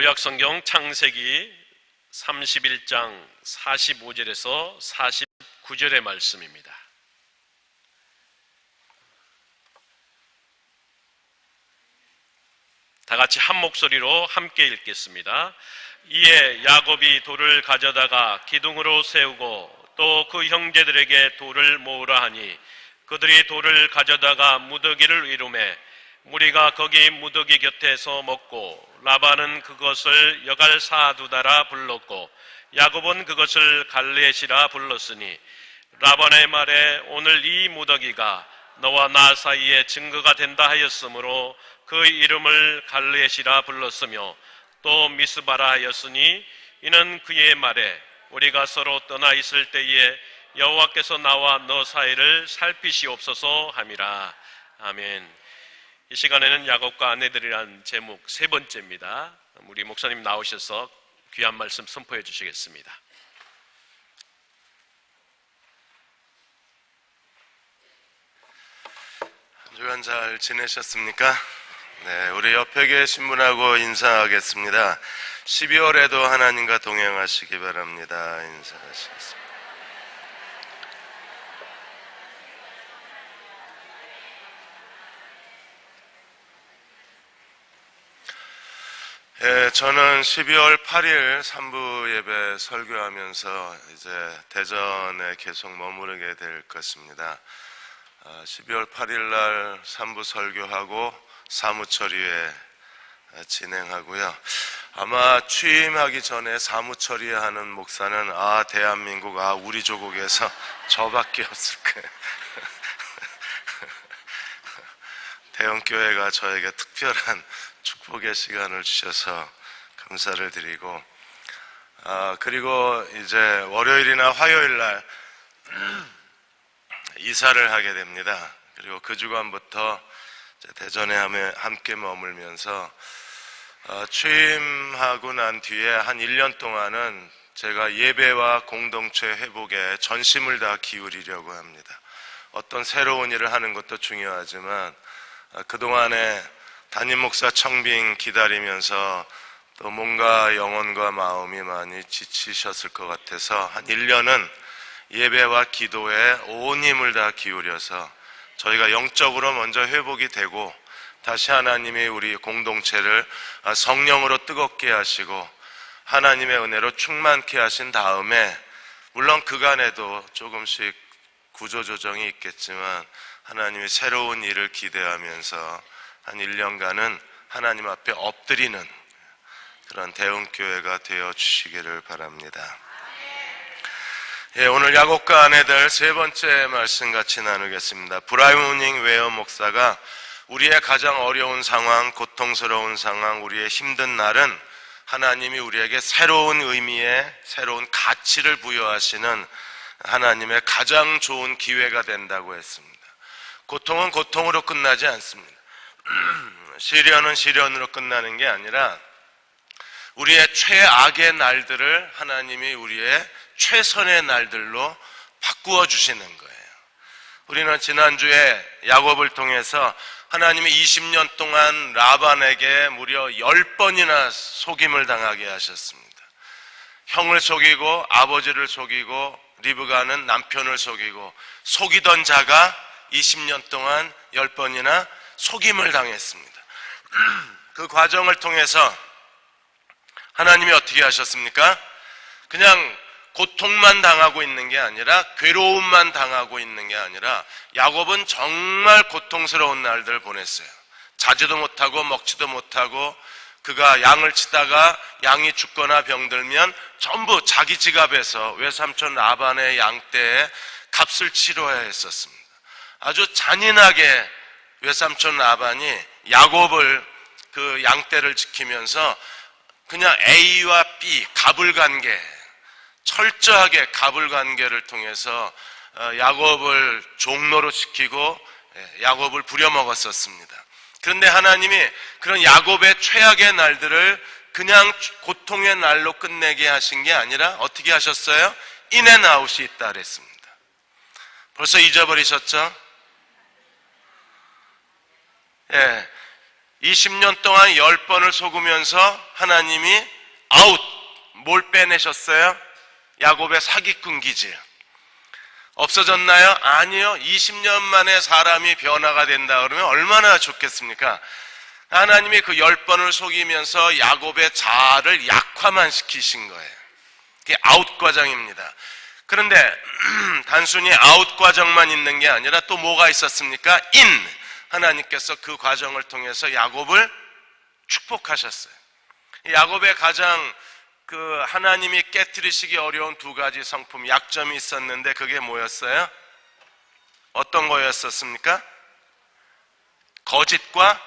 구약성경 창세기 31장 45절에서 49절의 말씀입니다. 다 같이 한 목소리로 함께 읽겠습니다. 이에 야곱이 돌을 가져다가 기둥으로 세우고 또 그 형제들에게 돌을 모으라 하니 그들이 돌을 가져다가 무더기를 이루매 무리가 거기 무더기 곁에서 먹고 라반은 그것을 여갈사두다라 불렀고 야곱은 그것을 갈레시라 불렀으니 라반의 말에 오늘 이 무더기가 너와 나 사이에 증거가 된다 하였으므로 그 이름을 갈레시라 불렀으며 또 미스바라 하였으니 이는 그의 말에 우리가 서로 떠나 있을 때에 여호와께서 나와 너 사이를 살피시옵소서 함이라. 아멘. 이 시간에는 야곱과 아내들이란 제목 세 번째입니다. 우리 목사님 나오셔서 귀한 말씀 선포해 주시겠습니다. 한 주간 잘 지내셨습니까? 네, 우리 옆에 계신 분하고 인사하겠습니다. 12월에도 하나님과 동행하시기 바랍니다. 인사하시겠습니다. 저는 12월 8일 3부 예배 설교하면서 이제 대전에 계속 머무르게 될 것입니다. 12월 8일 날 3부 설교하고 사무처리회 진행하고요. 아마 취임하기 전에 사무처리하는 목사는 대한민국, 우리 조국에서 저밖에 없을 거예요. 대형교회가 저에게 특별한 축복의 시간을 주셔서 감사를 드리고, 그리고 이제 월요일이나 화요일 날 이사를 하게 됩니다. 그리고 그 주간부터 대전에 함께 머물면서 취임하고 난 뒤에 한 1년 동안은 제가 예배와 공동체 회복에 전심을 다 기울이려고 합니다. 어떤 새로운 일을 하는 것도 중요하지만 그동안에 담임 목사 청빙 기다리면서 또 뭔가 영혼과 마음이 많이 지치셨을 것 같아서 한 1년은 예배와 기도에 온 힘을 다 기울여서 저희가 영적으로 먼저 회복이 되고 다시 하나님이 우리 공동체를 성령으로 뜨겁게 하시고 하나님의 은혜로 충만케 하신 다음에, 물론 그간에도 조금씩 구조조정이 있겠지만 하나님의 새로운 일을 기대하면서 한 1년간은 하나님 앞에 엎드리는 그런 대응교회가 되어 주시기를 바랍니다. 오늘 야곱과 아내들 세 번째 말씀 같이 나누겠습니다. 브라이닝 웨어 목사가 우리의 가장 어려운 상황, 고통스러운 상황, 우리의 힘든 날은 하나님이 우리에게 새로운 의미의 새로운 가치를 부여하시는 하나님의 가장 좋은 기회가 된다고 했습니다. 고통은 고통으로 끝나지 않습니다. 시련은 시련으로 끝나는 게 아니라 우리의 최악의 날들을 하나님이 우리의 최선의 날들로 바꾸어 주시는 거예요. 우리는 지난주에 야곱을 통해서 하나님이 20년 동안 라반에게 무려 10번이나 속임을 당하게 하셨습니다. 형을 속이고 아버지를 속이고 리브가는 남편을 속이고 속이던 자가 20년 동안 10번이나 속임을 당했습니다. 그 과정을 통해서 하나님이 어떻게 하셨습니까? 그냥 고통만 당하고 있는 게 아니라, 괴로움만 당하고 있는 게 아니라 야곱은 정말 고통스러운 날들을 보냈어요. 자지도 못하고 먹지도 못하고, 그가 양을 치다가 양이 죽거나 병들면 전부 자기 지갑에서 외삼촌 라반의 양떼에 값을 치러야 했었습니다. 아주 잔인하게 외삼촌 라반이 야곱을 그 양떼를 지키면서 그냥 A와 B 갑을관계, 철저하게 갑을관계를 통해서 야곱을 종로로 시키고 야곱을 부려먹었었습니다. 그런데 하나님이 그런 야곱의 최악의 날들을 그냥 고통의 날로 끝내게 하신 게 아니라 어떻게 하셨어요? 인앤아웃이 있다 그랬습니다. 벌써 잊어버리셨죠? 20년 동안 10번을 속으면서 하나님이 아웃, 뭘 빼내셨어요? 야곱의 사기꾼 기질. 없어졌나요? 아니요. 20년 만에 사람이 변화가 된다 그러면 얼마나 좋겠습니까? 하나님이 그 10번을 속이면서 야곱의 자아를 약화만 시키신 거예요. 그게 아웃 과정입니다. 그런데 단순히 아웃 과정만 있는 게 아니라 또 뭐가 있었습니까? 하나님께서 그 과정을 통해서 야곱을 축복하셨어요. 야곱의 가장 하나님이 깨트리시기 어려운 두 가지 성품, 약점이 있었는데 그게 뭐였어요? 어떤 거였었습니까? 거짓과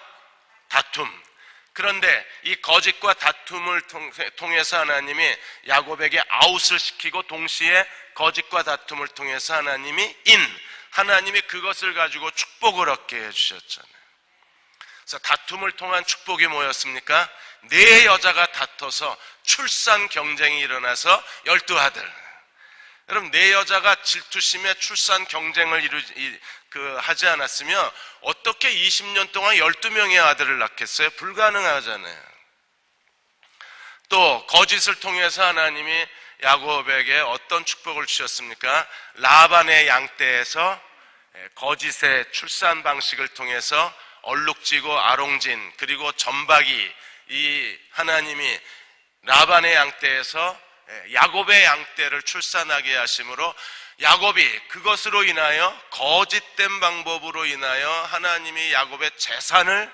다툼. 그런데 이 거짓과 다툼을 통해서 하나님이 야곱에게 아웃을 시키고 동시에 거짓과 다툼을 통해서 하나님이 하나님이 그것을 가지고 축복을 얻게 해주셨잖아요. 그래서 다툼을 통한 축복이 뭐였습니까? 네 여자가 다퉈서 출산 경쟁이 일어나서 12아들. 여러분, 네 여자가 질투심에 출산 경쟁을 하지 않았으면 어떻게 20년 동안 12명의 아들을 낳겠어요? 불가능하잖아요. 또 거짓을 통해서 하나님이 야곱에게 어떤 축복을 주셨습니까? 라반의 양떼에서 거짓의 출산 방식을 통해서 얼룩지고 아롱진 그리고 점박이, 이 하나님이 라반의 양떼에서 야곱의 양떼를 출산하게 하심으로 야곱이 그것으로 인하여 거짓된 방법으로 인하여 하나님이 야곱의 재산을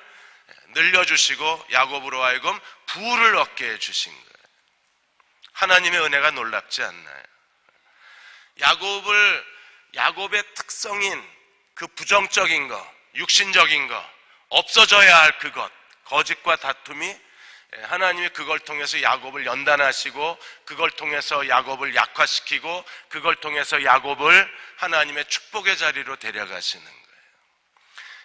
늘려주시고 야곱으로 하여금 부를 얻게 해주신 거예요. 하나님의 은혜가 놀랍지 않나요? 야곱의 특성인 그 부정적인 거, 육신적인 거, 없어져야 할 그것, 거짓과 다툼이 하나님이 그걸 통해서 야곱을 연단하시고 그걸 통해서 야곱을 약화시키고 그걸 통해서 야곱을 하나님의 축복의 자리로 데려가시는 거예요.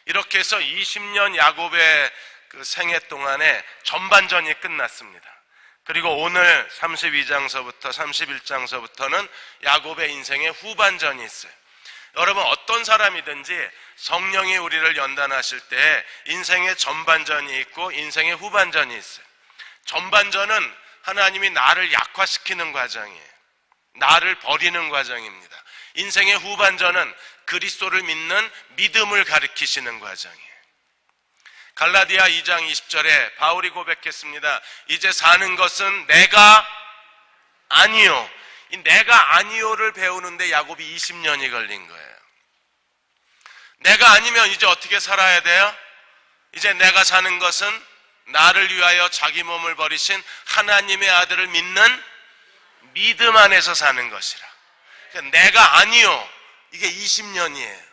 이렇게 해서 20년 야곱의 그 생애 동안에 전반전이 끝났습니다. 그리고 오늘 32장서부터 31장서부터는 야곱의 인생의 후반전이 있어요. 여러분, 어떤 사람이든지 성령이 우리를 연단하실 때 인생의 전반전이 있고 인생의 후반전이 있어요. 전반전은 하나님이 나를 약화시키는 과정이에요. 나를 버리는 과정입니다. 인생의 후반전은 그리스도를 믿는 믿음을 가리키시는 과정이에요. 갈라디아 2장 20절에 바울이 고백했습니다. 이제 사는 것은 내가 아니요. 이 내가 아니요를 배우는데 야곱이 20년이 걸린 거예요. 내가 아니면 이제 어떻게 살아야 돼요? 이제 내가 사는 것은 나를 위하여 자기 몸을 버리신 하나님의 아들을 믿는 믿음 안에서 사는 것이라. 그러니까 내가 아니요. 이게 20년이에요.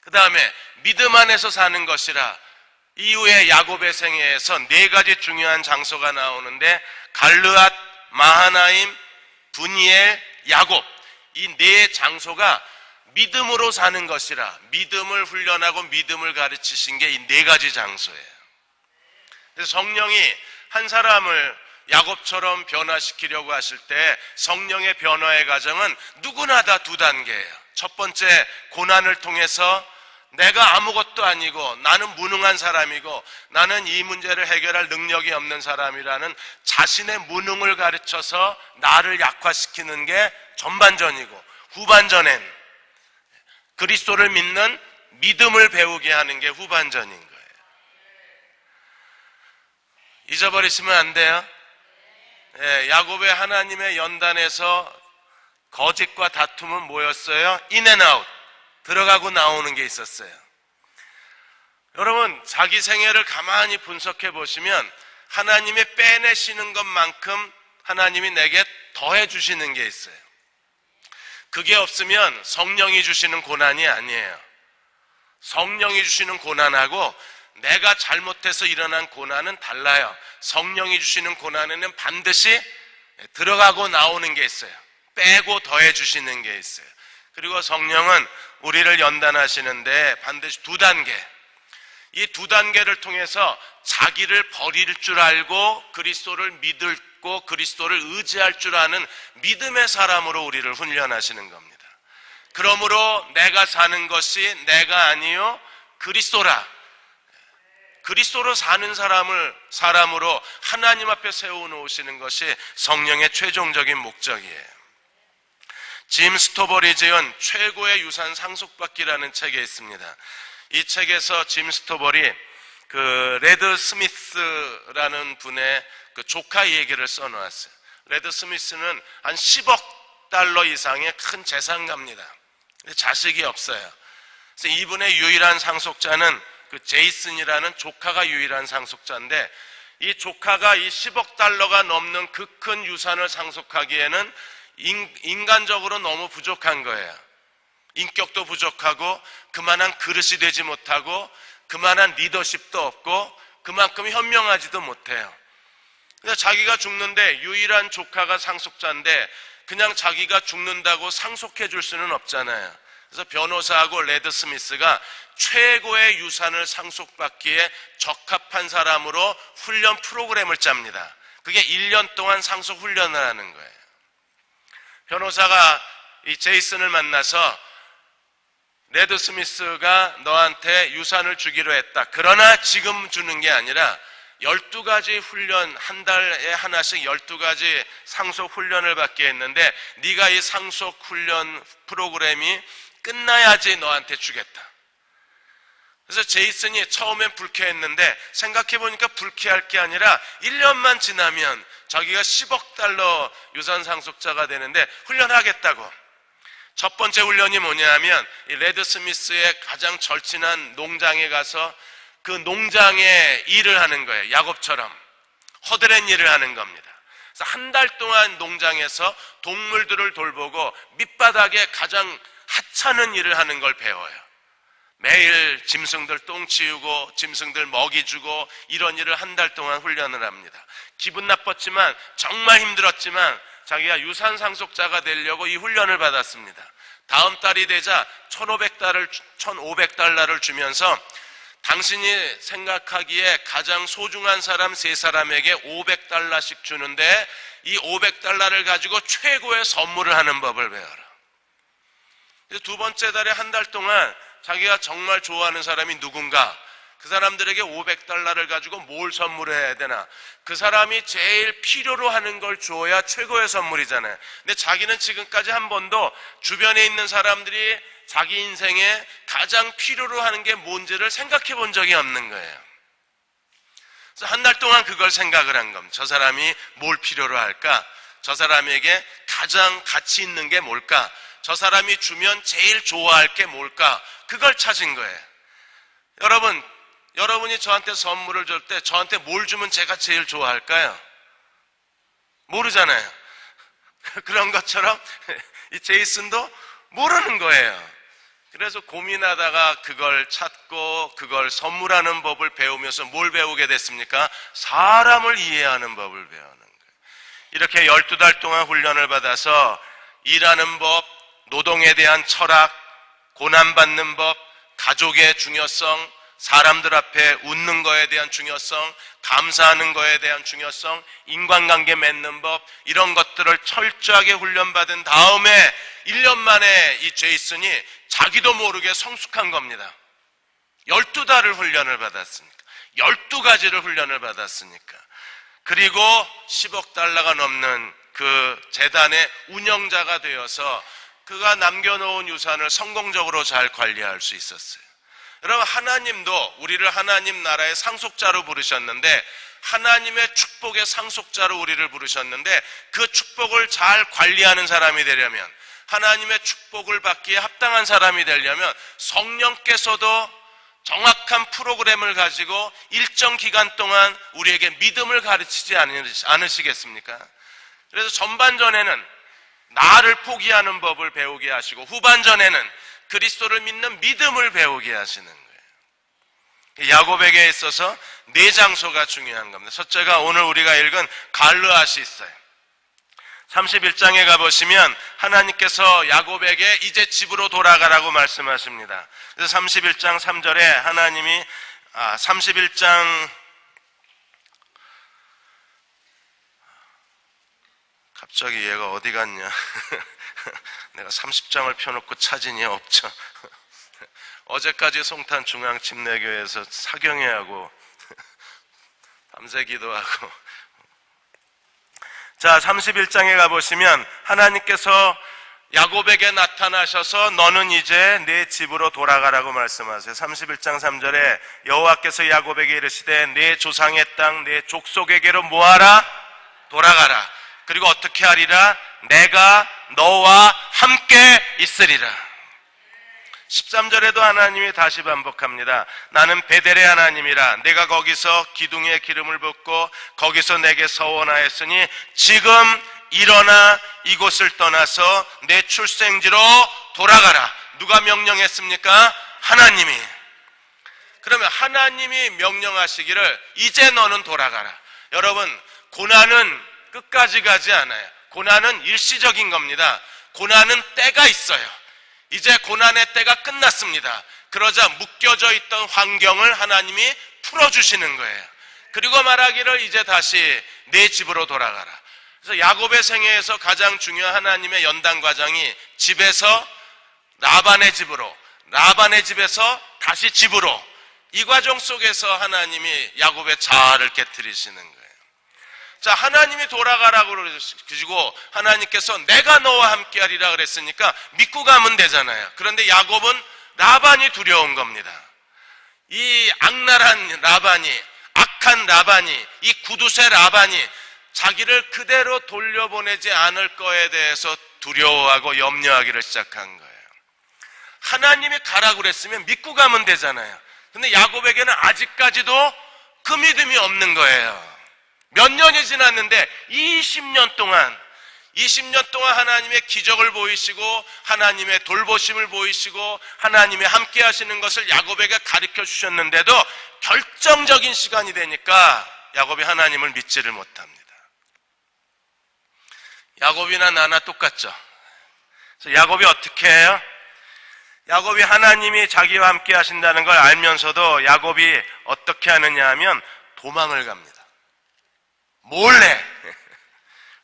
그 다음에 믿음 안에서 사는 것이라. 이후에 야곱의 생애에서 네 가지 중요한 장소가 나오는데 갈르앗, 마하나임, 분이엘, 야곱, 이 네 장소가 믿음으로 사는 것이라. 믿음을 훈련하고 믿음을 가르치신 게 이 네 가지 장소예요. 그래서 성령이 한 사람을 야곱처럼 변화시키려고 하실 때 성령의 변화의 과정은 누구나 다 두 단계예요. 첫 번째, 고난을 통해서 내가 아무것도 아니고 나는 무능한 사람이고 나는 이 문제를 해결할 능력이 없는 사람이라는 자신의 무능을 가르쳐서 나를 약화시키는 게 전반전이고, 후반전엔 그리스도를 믿는 믿음을 배우게 하는 게 후반전인 거예요. 잊어버리시면 안 돼요. 야곱의 하나님의 연단에서 거짓과 다툼은 뭐였어요? 인앤아웃, 들어가고 나오는 게 있었어요. 여러분, 자기 생애를 가만히 분석해 보시면 하나님이 빼내시는 것만큼 하나님이 내게 더해 주시는 게 있어요. 그게 없으면 성령이 주시는 고난이 아니에요. 성령이 주시는 고난하고 내가 잘못해서 일어난 고난은 달라요. 성령이 주시는 고난에는 반드시 들어가고 나오는 게 있어요. 빼고 더해 주시는 게 있어요. 그리고 성령은 우리를 연단하시는데 반드시 두 단계, 이 두 단계를 통해서 자기를 버릴 줄 알고 그리스도를 믿고 그리스도를 의지할 줄 아는 믿음의 사람으로 우리를 훈련하시는 겁니다. 그러므로 내가 사는 것이 내가 아니요 그리스도라. 그리스도로 사는 사람으로 하나님 앞에 세워놓으시는 것이 성령의 최종적인 목적이에요. 짐 스토벌이 지은 최고의 유산 상속받기라는 책에 있습니다. 이 책에서 짐 스토벌이 그 레드 스미스라는 분의 그 조카 얘기를 써놓았어요. 레드 스미스는 한 10억 달러 이상의 큰 재산가입니다. 근데 자식이 없어요. 그래서 이분의 유일한 상속자는 그 제이슨이라는 조카가 유일한 상속자인데, 이 조카가 이 10억 달러가 넘는 그 큰 유산을 상속하기에는 인간적으로 너무 부족한 거예요. 인격도 부족하고 그만한 그릇이 되지 못하고 그만한 리더십도 없고 그만큼 현명하지도 못해요. 그래서 자기가 죽는데 유일한 조카가 상속자인데 그냥 자기가 죽는다고 상속해 줄 수는 없잖아요. 그래서 변호사하고 레드 스미스가 최고의 유산을 상속받기에 적합한 사람으로 훈련 프로그램을 짭니다. 그게 1년 동안 상속 훈련을 하는 거예요. 변호사가 이 제이슨을 만나서 레드 스미스가 너한테 유산을 주기로 했다. 그러나 지금 주는 게 아니라 12가지 훈련, 한 달에 하나씩 12가지 상속 훈련을 받게 했는데 네가 이 상속 훈련 프로그램이 끝나야지 너한테 주겠다. 그래서 제이슨이 처음엔 불쾌했는데 생각해보니까 불쾌할 게 아니라 1년만 지나면 자기가 10억 달러 유산 상속자가 되는데 훈련하겠다고. 첫 번째 훈련이 뭐냐면 이 레드 스미스의 가장 절친한 농장에 가서 그 농장의 일을 하는 거예요. 야곱처럼 허드렛 일을 하는 겁니다. 그래서 한 달 동안 농장에서 동물들을 돌보고 밑바닥에 가장 하찮은 일을 하는 걸 배워요. 매일 짐승들 똥 치우고 짐승들 먹이 주고 이런 일을 한 달 동안 훈련을 합니다. 기분 나빴지만 정말 힘들었지만 자기가 유산 상속자가 되려고 이 훈련을 받았습니다. 다음 달이 되자 1,500달러를 주면서 당신이 생각하기에 가장 소중한 사람 3사람에게 500달러씩 주는데 이 500달러를 가지고 최고의 선물을 하는 법을 배워라. 두 번째 달에 한 달 동안 자기가 정말 좋아하는 사람이 누군가, 그 사람들에게 500달러를 가지고 뭘 선물해야 되나, 그 사람이 제일 필요로 하는 걸 주어야 최고의 선물이잖아요. 근데 자기는 지금까지 한 번도 주변에 있는 사람들이 자기 인생에 가장 필요로 하는 게 뭔지를 생각해 본 적이 없는 거예요. 그래서 한 달 동안 그걸 생각을 한 겁니다. 저 사람이 뭘 필요로 할까? 저 사람에게 가장 가치 있는 게 뭘까? 저 사람이 주면 제일 좋아할 게 뭘까? 그걸 찾은 거예요. 여러분이 저한테 선물을 줄 때 저한테 뭘 주면 제가 제일 좋아할까요? 모르잖아요. 그런 것처럼 이 제이슨도 모르는 거예요. 그래서 고민하다가 그걸 찾고 그걸 선물하는 법을 배우면서 뭘 배우게 됐습니까? 사람을 이해하는 법을 배우는 거예요. 이렇게 12달 동안 훈련을 받아서 일하는 법, 노동에 대한 철학, 고난받는 법, 가족의 중요성, 사람들 앞에 웃는 거에 대한 중요성, 감사하는 거에 대한 중요성, 인간관계 맺는 법, 이런 것들을 철저하게 훈련받은 다음에 1년 만에 이 제이슨이 자기도 모르게 성숙한 겁니다. 12달을 훈련을 받았으니까, 12가지를 훈련을 받았으니까. 그리고 10억 달러가 넘는 그 재단의 운영자가 되어서 그가 남겨놓은 유산을 성공적으로 잘 관리할 수 있었어요. 여러분, 하나님도 우리를 하나님 나라의 상속자로 부르셨는데, 하나님의 축복의 상속자로 우리를 부르셨는데, 그 축복을 잘 관리하는 사람이 되려면, 하나님의 축복을 받기에 합당한 사람이 되려면 성령께서도 정확한 프로그램을 가지고 일정 기간 동안 우리에게 믿음을 가르치지 않으시겠습니까? 그래서 전반전에는 나를 포기하는 법을 배우게 하시고 후반전에는 그리스도를 믿는 믿음을 배우게 하시는 거예요. 야곱에게 있어서 4장소가 중요한 겁니다. 첫째가 오늘 우리가 읽은 갈르앗이 있어요. 31장에 가보시면 하나님께서 야곱에게 이제 집으로 돌아가라고 말씀하십니다. 그래서 31장 3절에 하나님이 31장 갑자기 얘가 어디 갔냐? 내가 30장을 펴놓고 찾으니 없죠. 어제까지 송탄 중앙침례교회에서 사경회하고 밤새 기도하고. 자, 31장에 가보시면 하나님께서 야곱에게 나타나셔서 너는 이제 내 집으로 돌아가라고 말씀하세요. 31장 3절에 여호와께서 야곱에게 이르시되 내 조상의 땅 내 족속에게로 뭐하라? 돌아가라. 그리고 어떻게 하리라? 내가 너와 함께 있으리라. 13절에도 하나님이 다시 반복합니다. 나는 베델의 하나님이라. 내가 거기서 기둥에 기름을 붓고 거기서 내게 서원하였으니 지금 일어나 이곳을 떠나서 내 출생지로 돌아가라. 누가 명령했습니까? 하나님이. 그러면 하나님이 명령하시기를 이제 너는 돌아가라. 여러분, 고난은 끝까지 가지 않아요. 고난은 일시적인 겁니다. 고난은 때가 있어요. 이제 고난의 때가 끝났습니다. 그러자 묶여져 있던 환경을 하나님이 풀어주시는 거예요. 그리고 말하기를 이제 다시 내 집으로 돌아가라. 그래서 야곱의 생애에서 가장 중요한 하나님의 연단 과정이 집에서 라반의 집으로, 라반의 집에서 다시 집으로, 이 과정 속에서 하나님이 야곱의 자아를 깨트리시는 거예요. 자, 하나님이 돌아가라고 그러시고 하나님께서 내가 너와 함께하리라 그랬으니까 믿고 가면 되잖아요. 그런데 야곱은 라반이 두려운 겁니다. 이 악랄한 라반이, 악한 라반이, 이 구두쇠 라반이 자기를 그대로 돌려보내지 않을 거에 대해서 두려워하고 염려하기를 시작한 거예요. 하나님이 가라고 그랬으면 믿고 가면 되잖아요. 근데 야곱에게는 아직까지도 그 믿음이 없는 거예요. 몇 년이 지났는데 20년 동안 하나님의 기적을 보이시고 하나님의 돌보심을 보이시고 하나님의 함께 하시는 것을 야곱에게 가르쳐 주셨는데도 결정적인 시간이 되니까 야곱이 하나님을 믿지를 못합니다. 야곱이나 나나 똑같죠. 그래서 야곱이 어떻게 해요? 야곱이 하나님이 자기와 함께 하신다는 걸 알면서도 야곱이 어떻게 하느냐 하면 도망을 갑니다. 몰래.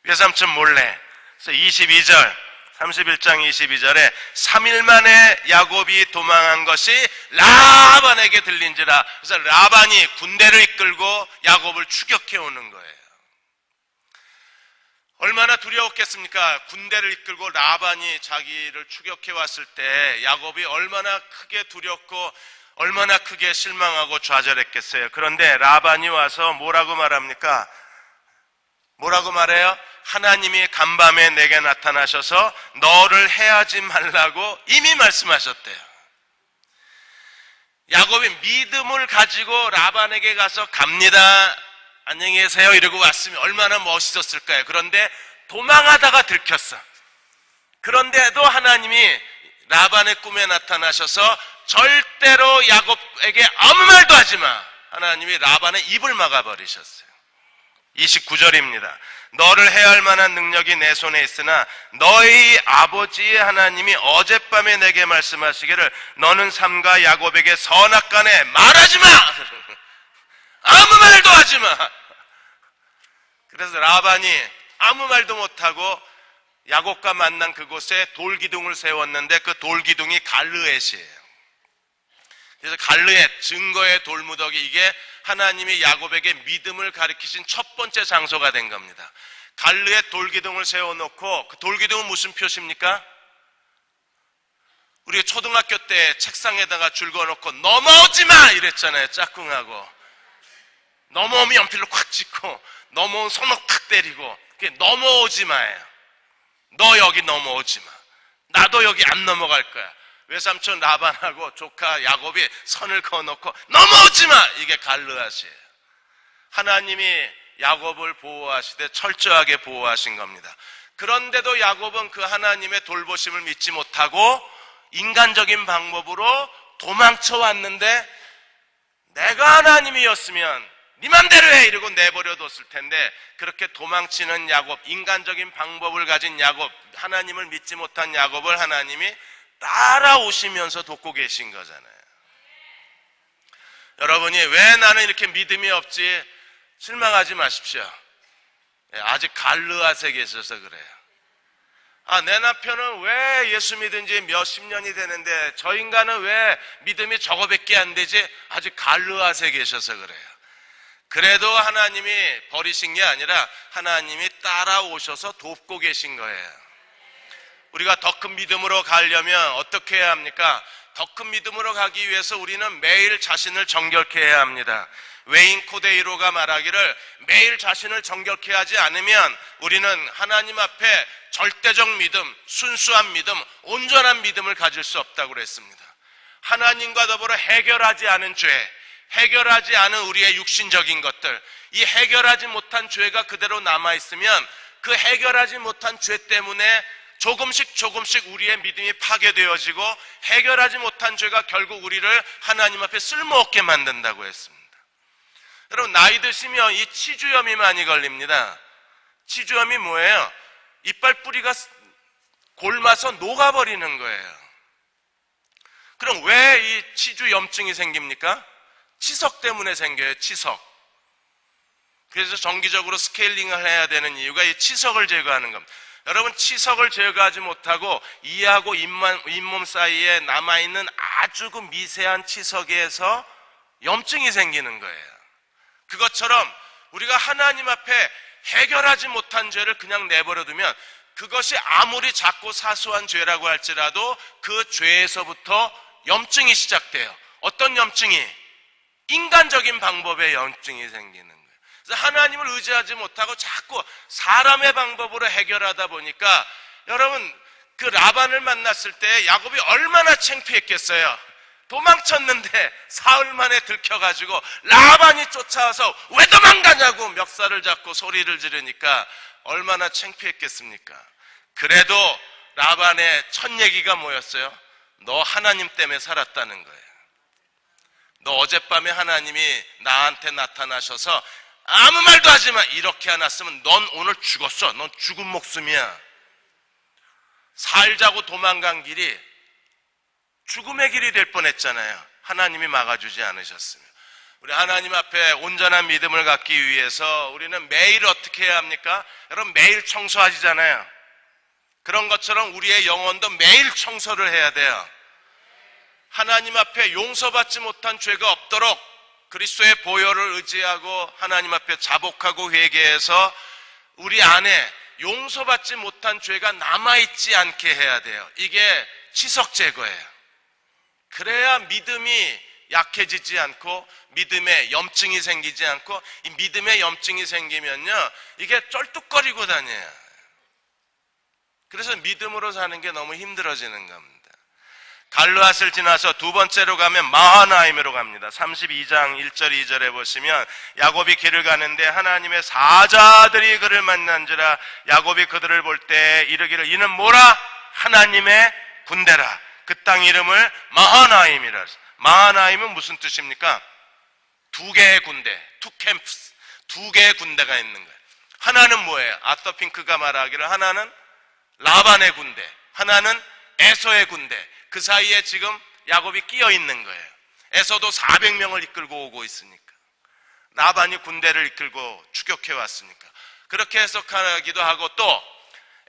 외삼촌 몰래. 그래서 22절, 31장 22절에 3일 만에 야곱이 도망한 것이 라반에게 들린지라. 그래서 라반이 군대를 이끌고 야곱을 추격해 오는 거예요. 얼마나 두려웠겠습니까? 군대를 이끌고 라반이 자기를 추격해 왔을 때 야곱이 얼마나 크게 두렵고 얼마나 크게 실망하고 좌절했겠어요. 그런데 라반이 와서 뭐라고 말합니까? 뭐라고 말해요? 하나님이 간밤에 내게 나타나셔서 너를 해하지 말라고 이미 말씀하셨대요. 야곱이 믿음을 가지고 라반에게 가서 갑니다, 안녕히 계세요 이러고 왔으면 얼마나 멋있었을까요? 그런데 도망하다가 들켰어. 그런데도 하나님이 라반의 꿈에 나타나셔서 절대로 야곱에게 아무 말도 하지 마. 하나님이 라반의 입을 막아버리셨어요. 29절입니다. 너를 해할 만한 능력이 내 손에 있으나 너희 아버지의 하나님이 어젯밤에 내게 말씀하시기를 너는 삼가 야곱에게 선악간에 말하지 마. 아무 말도 하지 마. 그래서 라반이 아무 말도 못하고 야곱과 만난 그곳에 돌기둥을 세웠는데 그 돌기둥이 갈르엣이에요. 그래서 갈르엣, 증거의 돌무더기, 이게 하나님이 야곱에게 믿음을 가리키신 첫 번째 장소가 된 겁니다. 갈르엣 돌기둥을 세워놓고, 그 돌기둥은 무슨 표시입니까? 우리가 초등학교 때 책상에다가 줄 그어놓고 넘어오지 마 이랬잖아요. 짝꿍하고 넘어오면 연필로 콱 찍고 넘어온 손목 탁 때리고, 그게 넘어오지 마예요. 너 여기 넘어오지 마. 나도 여기 안 넘어갈 거야. 외삼촌 라반하고 조카 야곱이 선을 그어놓고 넘어오지 마. 이게 갈르앗이에요. 하나님이 야곱을 보호하시되 철저하게 보호하신 겁니다. 그런데도 야곱은 그 하나님의 돌보심을 믿지 못하고 인간적인 방법으로 도망쳐 왔는데, 내가 하나님이었으면 네 맘대로 해 이러고 내버려뒀을 텐데, 그렇게 도망치는 야곱, 인간적인 방법을 가진 야곱, 하나님을 믿지 못한 야곱을 하나님이 따라오시면서 돕고 계신 거잖아요. 여러분이 왜 나는 이렇게 믿음이 없지? 실망하지 마십시오. 아직 갈르앗에 계셔서 그래요. 내 남편은 왜 예수 믿은 지 몇십 년이 되는데 저 인간은 왜 믿음이 저거밖에 안 되지? 아직 갈르앗에 계셔서 그래요. 그래도 하나님이 버리신 게 아니라 하나님이 따라오셔서 돕고 계신 거예요. 우리가 더 큰 믿음으로 가려면 어떻게 해야 합니까? 더 큰 믿음으로 가기 위해서 우리는 매일 자신을 정결케 해야 합니다. 웨인 코데이로가 말하기를 매일 자신을 정결케 하지 않으면 우리는 하나님 앞에 절대적 믿음, 순수한 믿음, 온전한 믿음을 가질 수 없다고 그랬습니다. 하나님과 더불어 해결하지 않은 죄, 해결하지 않은 우리의 육신적인 것들, 이 해결하지 못한 죄가 그대로 남아있으면 그 해결하지 못한 죄 때문에 조금씩 우리의 믿음이 파괴되어지고 해결하지 못한 죄가 결국 우리를 하나님 앞에 쓸모없게 만든다고 했습니다. 여러분, 나이 드시면 이 치주염이 많이 걸립니다. 치주염이 뭐예요? 이빨 뿌리가 골마서 녹아버리는 거예요. 그럼 왜 이 치주염증이 생깁니까? 치석 때문에 생겨요. 치석. 그래서 정기적으로 스케일링을 해야 되는 이유가 이 치석을 제거하는 겁니다. 여러분, 치석을 제거하지 못하고 이하고 잇몸 사이에 남아있는 아주 그 미세한 치석에서 염증이 생기는 거예요. 그것처럼 우리가 하나님 앞에 해결하지 못한 죄를 그냥 내버려두면 그것이 아무리 작고 사소한 죄라고 할지라도 그 죄에서부터 염증이 시작돼요. 어떤 염증이? 인간적인 방법의 염증이 생기는 거예요. 그래서 하나님을 의지하지 못하고 자꾸 사람의 방법으로 해결하다 보니까 여러분, 그 라반을 만났을 때 야곱이 얼마나 창피했겠어요. 도망쳤는데 사흘 만에 들켜가지고 라반이 쫓아와서 왜 도망가냐고 멱살을 잡고 소리를 지르니까 얼마나 창피했겠습니까? 그래도 라반의 첫 얘기가 뭐였어요? 너 하나님 때문에 살았다는 거예요. 너 어젯밤에 하나님이 나한테 나타나셔서 아무 말도 하지 마 이렇게 안 했으면 넌 오늘 죽었어. 넌 죽은 목숨이야. 살자고 도망간 길이 죽음의 길이 될 뻔했잖아요. 하나님이 막아주지 않으셨으면. 우리 하나님 앞에 온전한 믿음을 갖기 위해서 우리는 매일 어떻게 해야 합니까? 여러분, 매일 청소하시잖아요. 그런 것처럼 우리의 영혼도 매일 청소를 해야 돼요. 하나님 앞에 용서받지 못한 죄가 없도록 그리스도의 보혈을 의지하고 하나님 앞에 자복하고 회개해서 우리 안에 용서받지 못한 죄가 남아있지 않게 해야 돼요. 이게 치석 제거예요. 그래야 믿음이 약해지지 않고 믿음에 염증이 생기지 않고, 이 믿음에 염증이 생기면요 이게 쩔뚝거리고 다녀요. 그래서 믿음으로 사는 게 너무 힘들어지는 겁니다. 갈르앗을 지나서 두 번째로 가면 마하나임으로 갑니다. 32장 1절 2절에 보시면 야곱이 길을 가는데 하나님의 사자들이 그를 만난지라 야곱이 그들을 볼 때 이르기를 이는 뭐라? 하나님의 군대라. 그 땅 이름을 마하나임이라. 마하나임은 무슨 뜻입니까? 두 개의 군대, 투 캠프스, 두 개의 군대가 있는 거예요. 하나는 뭐예요? 아서 핑크가 말하기를 하나는 라반의 군대, 하나는 에서의 군대. 그 사이에 지금 야곱이 끼어 있는 거예요. 에서도 400명을 이끌고 오고 있으니까, 라반이 군대를 이끌고 추격해 왔으니까 그렇게 해석하기도 하고, 또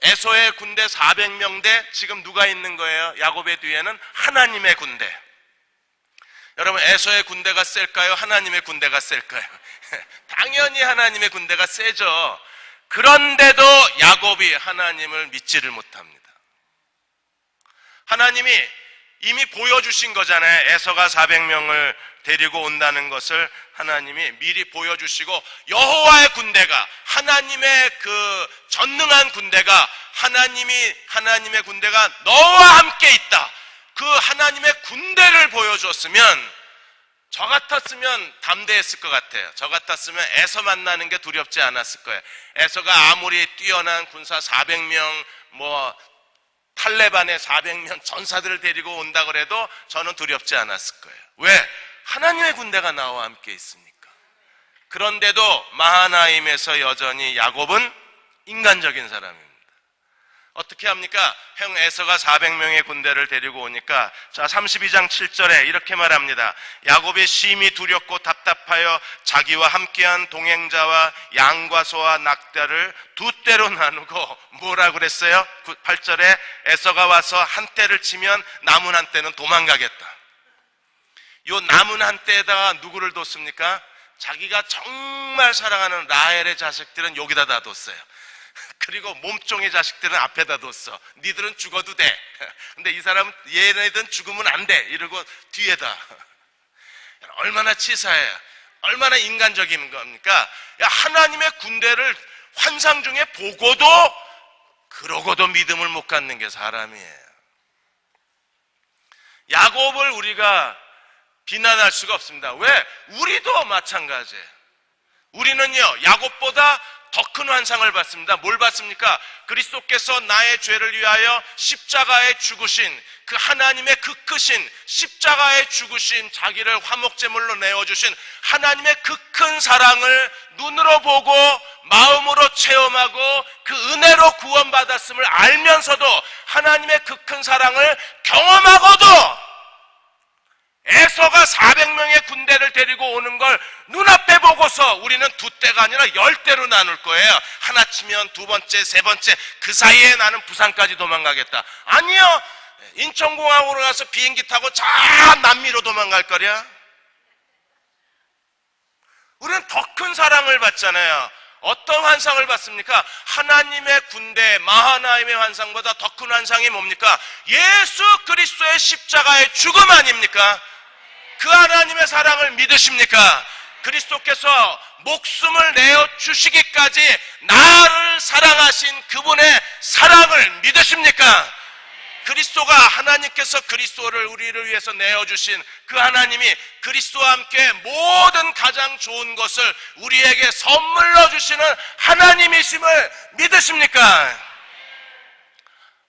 에서의 군대 400명 대 지금 누가 있는 거예요? 야곱의 뒤에는 하나님의 군대. 여러분, 에서의 군대가 셀까요? 하나님의 군대가 셀까요? 당연히 하나님의 군대가 세죠. 그런데도 야곱이 하나님을 믿지를 못합니다. 하나님이 이미 보여주신 거잖아요. 에서가 400명을 데리고 온다는 것을 하나님이 미리 보여주시고, 여호와의 군대가, 하나님의 그 전능한 군대가, 하나님의 군대가 너와 함께 있다. 그 하나님의 군대를 보여줬으면, 저 같았으면 담대했을 것 같아요. 저 같았으면 에서 만나는 게 두렵지 않았을 거예요. 에서가 아무리 뛰어난 군사 400명, 탈레반의 400명 전사들을 데리고 온다 그래도 저는 두렵지 않았을 거예요. 왜? 하나님의 군대가 나와 함께 있으니까. 그런데도 마하나임에서 여전히 야곱은 인간적인 사람입니다. 어떻게 합니까? 형 에서가 400명의 군대를 데리고 오니까, 자 32장 7절에 이렇게 말합니다. 야곱이 심히 두렵고 답답하여 자기와 함께한 동행자와 양과 소와 낙타를 두 떼로 나누고, 뭐라 그랬어요? 8절에 에서가 와서 한 떼를 치면 남은 한 떼는 도망가겠다. 요 남은 한 떼에다가 누구를 뒀습니까? 자기가 정말 사랑하는 라헬의 자식들은 여기다 놔뒀어요. 그리고 몸종의 자식들은 앞에다 뒀어. 니들은 죽어도 돼. 근데 이 사람은 얘네들은 죽으면 안 돼. 이러고 뒤에다. 얼마나 치사해요. 얼마나 인간적인 겁니까? 야, 하나님의 군대를 환상 중에 보고도 그러고도 믿음을 못 갖는 게 사람이에요. 야곱을 우리가 비난할 수가 없습니다. 왜? 우리도 마찬가지예요. 우리는요, 야곱보다 더 큰 환상을 받습니다. 뭘 받습니까? 그리스도께서 나의 죄를 위하여 십자가에 죽으신 그 하나님의 그 크신 십자가에 죽으신 자기를 화목제물로 내어주신 하나님의 그 큰 사랑을 눈으로 보고 마음으로 체험하고 그 은혜로 구원받았음을 알면서도 하나님의 그 큰 사랑을 경험하고도 에서가 400명의 군대를 데리고 오는 걸 눈앞에 보고서 우리는 두 대가 아니라 10대로 나눌 거예요. 하나 치면 두 번째, 세 번째, 그 사이에 나는 부산까지 도망가겠다. 아니요, 인천공항으로 가서 비행기 타고 저 남미로 도망갈 거랴. 우리는 더 큰 사랑을 받잖아요. 어떤 환상을 받습니까? 하나님의 군대 마하나임의 환상보다 더 큰 환상이 뭡니까? 예수 그리스도의 십자가의 죽음 아닙니까? 그 하나님의 사랑을 믿으십니까? 그리스도께서 목숨을 내어 주시기까지 나를 사랑하신 그분의 사랑을 믿으십니까? 그리스도가 하나님께서 그리스도를 우리를 위해서 내어주신 그 하나님이 그리스도와 함께 모든 가장 좋은 것을 우리에게 선물로 주시는 하나님이심을 믿으십니까?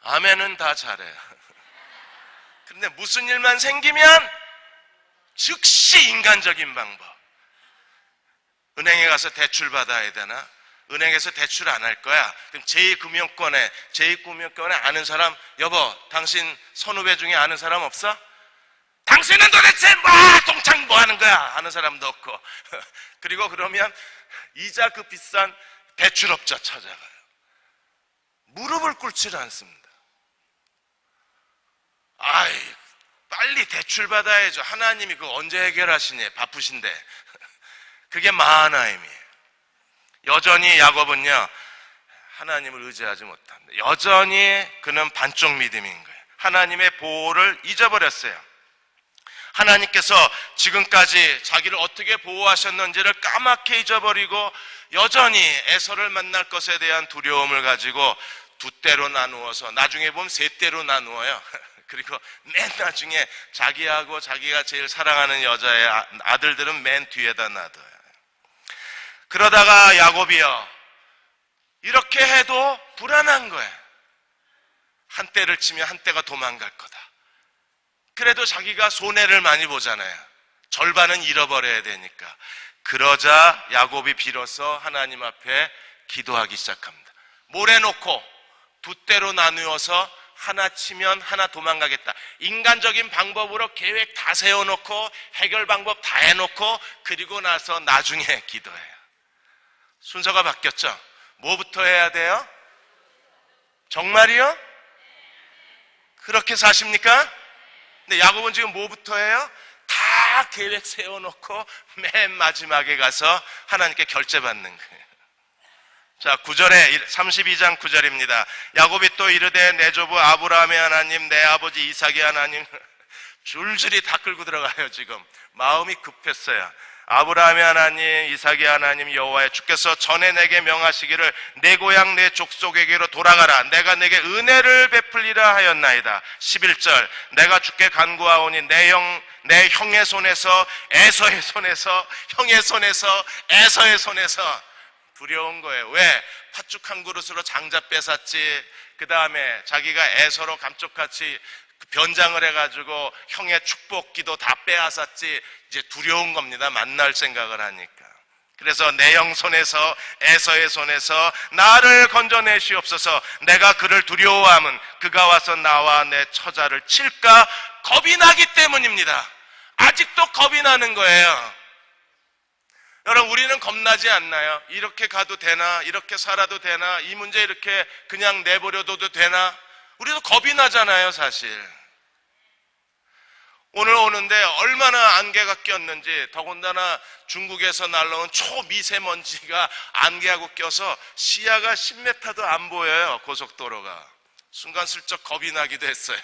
아멘은 다 잘해요. 그런데 무슨 일만 생기면 즉시 인간적인 방법. 은행에 가서 대출 받아야 되나? 은행에서 대출 안 할 거야. 그럼 제2금융권에 아는 사람, 여보, 당신 선후배 중에 아는 사람 없어? 당신은 도대체 동창 뭐 하는 거야? 아는 사람도 없고. 그리고 그러면 이자 그 비싼 대출업자 찾아가요. 무릎을 꿇질 않습니다. 아이, 빨리 대출 받아야죠. 하나님이 그거 언제 해결하시니? 바쁘신데. 그게 마하나임이에요. 여전히 야곱은요, 하나님을 의지하지 못합니다. 여전히 그는 반쪽 믿음인 거예요. 하나님의 보호를 잊어버렸어요. 하나님께서 지금까지 자기를 어떻게 보호하셨는지를 까맣게 잊어버리고 여전히 에서를 만날 것에 대한 두려움을 가지고 두 대로 나누어서 나중에 보면 세 대로 나누어요. 그리고 맨 나중에 자기하고 자기가 제일 사랑하는 여자의 아들들은 맨 뒤에다 놔둬요. 그러다가 야곱이요, 이렇게 해도 불안한 거예요. 한 대를 치면 한 대가 도망갈 거다. 그래도 자기가 손해를 많이 보잖아요. 절반은 잃어버려야 되니까. 그러자 야곱이 비로소 하나님 앞에 기도하기 시작합니다. 뭘 해놓고 두 대로 나누어서 하나 치면 하나 도망가겠다. 인간적인 방법으로 계획 다 세워놓고 해결 방법 다 해놓고 그리고 나서 나중에 기도해요. 순서가 바뀌었죠? 뭐부터 해야 돼요? 정말이요? 그렇게 사십니까? 근데 야곱은 지금 뭐부터 해요? 다 계획 세워놓고 맨 마지막에 가서 하나님께 결제받는 거예요. 자, 9절에 32장 9절입니다. 야곱이 또 이르되 내 조부 아브라함의 하나님, 내 아버지 이삭의 하나님, 줄줄이 다 끌고 들어가요. 지금 마음이 급했어요. 아브라함의 하나님, 이삭의 하나님 여호와여, 주께서 전에 내게 명하시기를 내 고향 내 족속에게로 돌아가라. 내가 내게 은혜를 베풀리라 하였나이다. 11절, 내가 주께 간구하오니 내 형의 손에서, 에서의 손에서, 형의 손에서, 에서의 손에서. 두려운 거예요. 왜? 팥죽 한 그릇으로 장자 뺏었지. 그 다음에 자기가 에서로 감쪽같이 변장을 해가지고 형의 축복기도 다 빼앗았지. 이제 두려운 겁니다. 만날 생각을 하니까. 그래서 내 형 손에서, 에서의 손에서 나를 건져내시옵소서. 내가 그를 두려워함은 그가 와서 나와 내 처자를 칠까 겁이 나기 때문입니다. 아직도 겁이 나는 거예요. 여러분, 우리는 겁나지 않나요? 이렇게 가도 되나? 이렇게 살아도 되나? 이 문제 이렇게 그냥 내버려둬도 되나? 우리도 겁이 나잖아요, 사실. 오늘 오는데 얼마나 안개가 꼈는지, 더군다나 중국에서 날라온 초미세먼지가 안개하고 껴서 시야가 10m도 안 보여요. 고속도로가. 순간 슬쩍 겁이 나기도 했어요.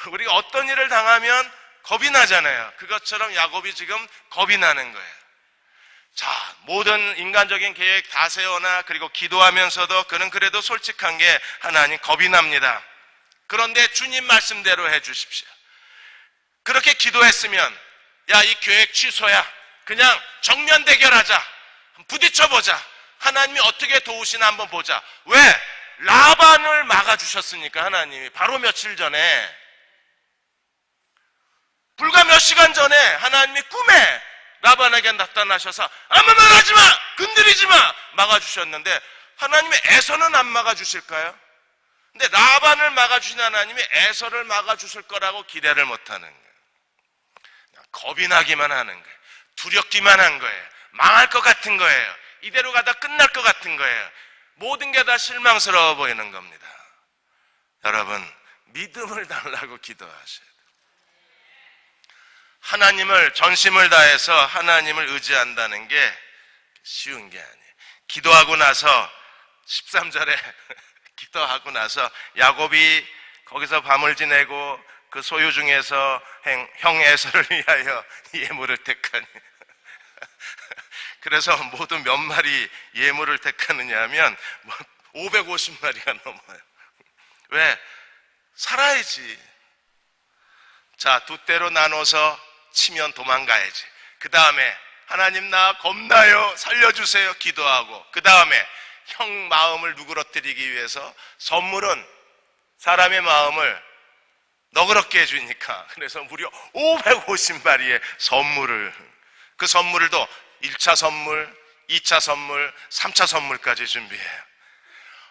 우리가 어떤 일을 당하면 겁이 나잖아요. 그것처럼 야곱이 지금 겁이 나는 거예요. 자, 모든 인간적인 계획 다 세워나 그리고 기도하면서도 그는 그래도 솔직한 게 하나님 겁이 납니다. 그런데 주님 말씀대로 해 주십시오. 그렇게 기도했으면 야, 이 계획 취소야. 그냥 정면 대결하자. 부딪혀보자. 하나님이 어떻게 도우시나 한번 보자. 왜? 라반을 막아주셨으니까 하나님이. 바로 며칠 전에, 불과 몇 시간 전에 하나님이 꿈에 라반에게 나타나셔서 아무 말 하지 마! 건드리지 마! 막아주셨는데 하나님이 에서는 안 막아주실까요? 근데 라반을 막아주신 하나님이 에서를 막아주실 거라고 기대를 못하는 거예요. 그냥 겁이 나기만 하는 거예요. 두렵기만 한 거예요. 망할 것 같은 거예요. 이대로 가다 끝날 것 같은 거예요. 모든 게 다 실망스러워 보이는 겁니다. 여러분, 믿음을 달라고 기도하셔야 돼요. 하나님을, 전심을 다해서 하나님을 의지한다는 게 쉬운 게 아니에요. 기도하고 나서 13절에 기도하고 나서 야곱이 거기서 밤을 지내고 그 소유 중에서 형 에서를 위하여 예물을 택하니. 그래서 모두 몇 마리 예물을 택하느냐 하면 550마리가 넘어요. 왜? 살아야지. 자, 두 때로 나눠서 치면 도망가야지. 그 다음에 하나님 나 겁나요, 살려주세요 기도하고, 그 다음에 형 마음을 누그러뜨리기 위해서 선물은 사람의 마음을 너그럽게 해주니까, 그래서 무려 550마리의 선물을, 그 선물을 또 1차 선물, 2차 선물, 3차 선물까지 준비해요.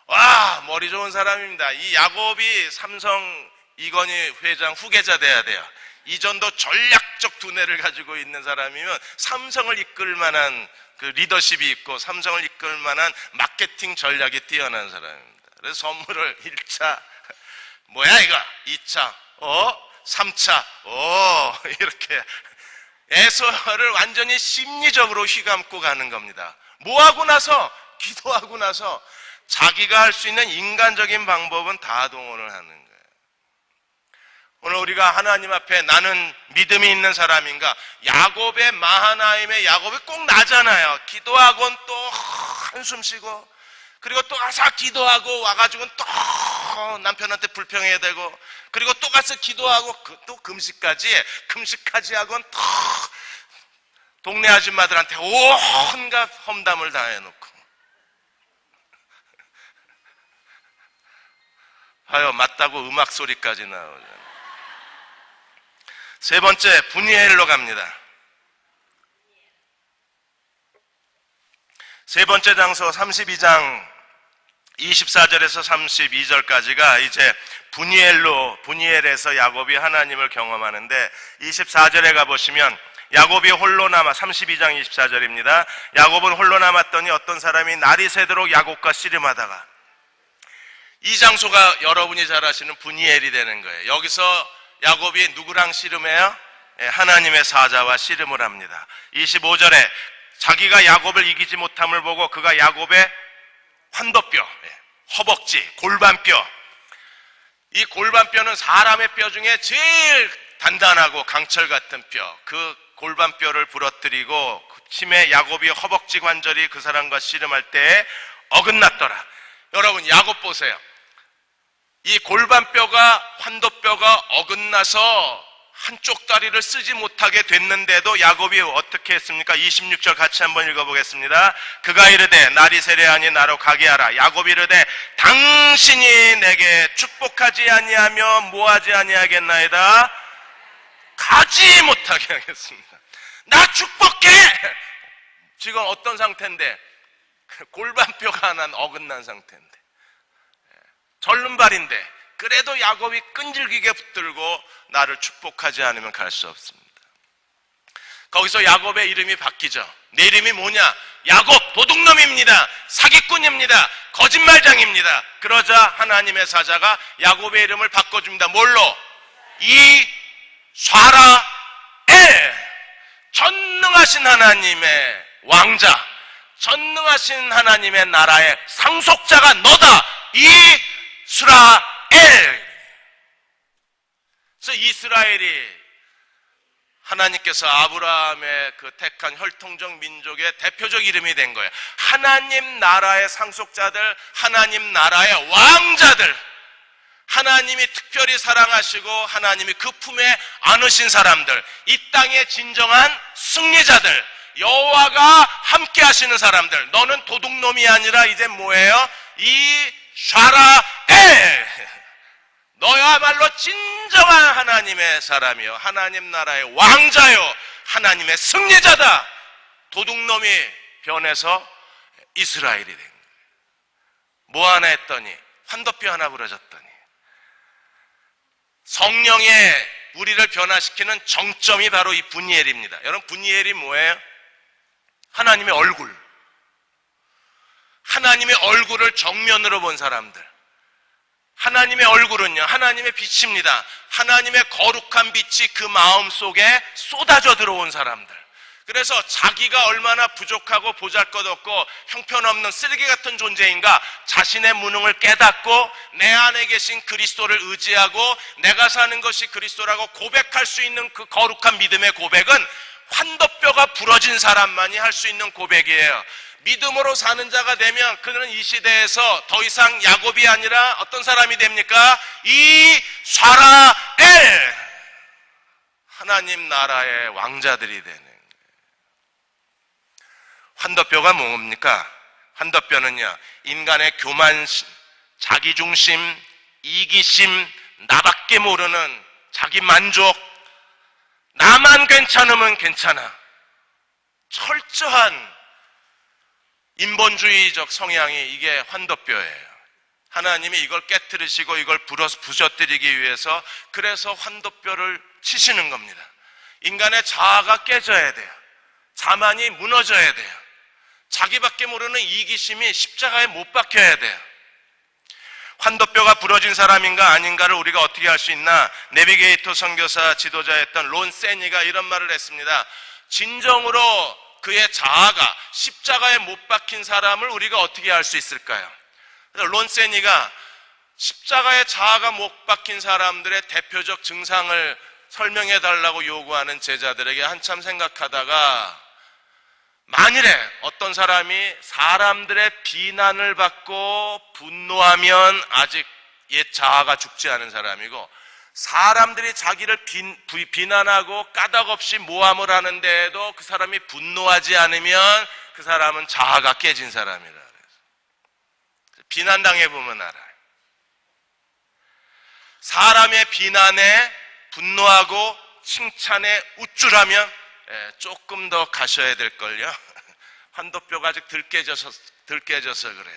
와, 머리 좋은 사람입니다. 이 야곱이 삼성 이건희 회장 후계자 돼야 돼요. 이전도 전략적 두뇌를 가지고 있는 사람이면 삼성을 이끌 만한 그 리더십이 있고 삼성을 이끌 만한 마케팅 전략이 뛰어난 사람입니다. 그래서 선물을 1차 뭐야 이거, 2차 3차 이렇게 에서를 완전히 심리적으로 휘감고 가는 겁니다. 뭐 하고 나서, 기도하고 나서 자기가 할 수 있는 인간적인 방법은 다 동원을 하는 거예요. 오늘 우리가 하나님 앞에 나는 믿음이 있는 사람인가? 야곱의 마하나임의 야곱이 꼭 나잖아요. 기도하고는 또 한숨 쉬고, 그리고 또 가서 기도하고 와가지고는 또 남편한테 불평해야 되고, 그리고 또 가서 기도하고 또 금식까지 해. 금식까지 하고는 또 동네 아줌마들한테 온갖 험담을 다 해놓고. 봐요, 맞다고 음악 소리까지 나오잖아요. 세 번째, 분이엘로 갑니다. 세 번째 장소 32장 24절에서 32절까지가 이제 분이엘에서 야곱이 하나님을 경험하는데, 24절에 가보시면 야곱이 홀로 남아, 32장 24절입니다. 야곱은 홀로 남았더니 어떤 사람이 날이 새도록 야곱과 씨름하다가, 이 장소가 여러분이 잘 아시는 분이엘이 되는 거예요. 여기서 야곱이 누구랑 씨름해요? 하나님의 사자와 씨름을 합니다. 25절에 자기가 야곱을 이기지 못함을 보고 그가 야곱의 환도뼈, 허벅지, 골반뼈, 이 골반뼈는 사람의 뼈 중에 제일 단단하고 강철 같은 뼈, 그 골반뼈를 부러뜨리고 침에 야곱이 허벅지 관절이 그 사람과 씨름할 때에 어긋났더라. 여러분, 야곱 보세요. 이 골반뼈가, 환도뼈가 어긋나서 한쪽 다리를 쓰지 못하게 됐는데도 야곱이 어떻게 했습니까? 26절 같이 한번 읽어보겠습니다. 그가 이르되 날이 세려하니 나로 가게 하라. 야곱이 이르되 당신이 내게 축복하지 아니하며 뭐하지 아니하겠나이다? 가지 못하게 하겠습니다. 나 축복해! 지금 어떤 상태인데? 골반뼈가 하나 어긋난 상태인데, 절름발인데, 그래도 야곱이 끈질기게 붙들고 나를 축복하지 않으면 갈 수 없습니다. 거기서 야곱의 이름이 바뀌죠. 내 이름이 뭐냐? 야곱, 도둑놈입니다. 사기꾼입니다. 거짓말장입니다. 그러자 하나님의 사자가 야곱의 이름을 바꿔줍니다. 뭘로? 샤라엘, 전능하신 하나님의 왕자, 전능하신 하나님의 나라의 상속자가 너다, 이스라엘. 그래서 이스라엘이 하나님께서 아브라함의 그 택한 혈통적 민족의 대표적 이름이 된 거예요. 하나님 나라의 상속자들, 하나님 나라의 왕자들, 하나님이 특별히 사랑하시고 하나님이 그 품에 안으신 사람들, 이 땅의 진정한 승리자들, 여호와가 함께 하시는 사람들. 너는 도둑놈이 아니라 이제 뭐예요? 이스라엘, 너야말로 진정한 하나님의 사람이요, 하나님 나라의 왕자요, 하나님의 승리자다. 도둑놈이 변해서 이스라엘이 된 거예요. 뭐 하나 했더니 환도뼈 하나 부러졌더니. 성령의 우리를 변화시키는 정점이 바로 이 분이엘입니다. 여러분, 분이엘이 뭐예요? 하나님의 얼굴. 하나님의 얼굴을 정면으로 본 사람들. 하나님의 얼굴은요, 하나님의 빛입니다. 하나님의 거룩한 빛이 그 마음 속에 쏟아져 들어온 사람들. 그래서 자기가 얼마나 부족하고 보잘것없고 형편없는 쓰레기 같은 존재인가, 자신의 무능을 깨닫고 내 안에 계신 그리스도를 의지하고 내가 사는 것이 그리스도라고 고백할 수 있는 그 거룩한 믿음의 고백은 환도뼈가 부러진 사람만이 할 수 있는 고백이에요. 믿음으로 사는 자가 되면 그는 이 시대에서 더 이상 야곱이 아니라 어떤 사람이 됩니까? 이스라엘, 하나님 나라의 왕자들이 되는 거예요. 환도뼈가 뭡니까? 환도뼈는요, 인간의 교만심, 자기중심, 이기심, 나밖에 모르는 자기 만족, 나만 괜찮으면 괜찮아, 철저한 인본주의적 성향이 이게 환도뼈예요. 하나님이 이걸 깨트리시고 이걸 부서뜨리기 위해서 그래서 환도뼈를 치시는 겁니다. 인간의 자아가 깨져야 돼요. 자만이 무너져야 돼요. 자기밖에 모르는 이기심이 십자가에 못 박혀야 돼요. 환도뼈가 부러진 사람인가 아닌가를 우리가 어떻게 알 수 있나? 내비게이터 선교사 지도자였던 론 세니가 이런 말을 했습니다. 진정으로 그의 자아가 십자가에 못 박힌 사람을 우리가 어떻게 알 수 있을까요? 론 세니가 십자가에 자아가 못 박힌 사람들의 대표적 증상을 설명해 달라고 요구하는 제자들에게 한참 생각하다가, 만일에 어떤 사람이 사람들의 비난을 받고 분노하면 아직 옛 자아가 죽지 않은 사람이고, 사람들이 자기를 비난하고 까닭없이 모함을 하는데도 그 사람이 분노하지 않으면 그 사람은 자아가 깨진 사람이라. 비난당해보면 알아요. 사람의 비난에 분노하고 칭찬에 우쭐하면 조금 더 가셔야 될걸요. 환도뼈가 아직 덜 깨져서 그래.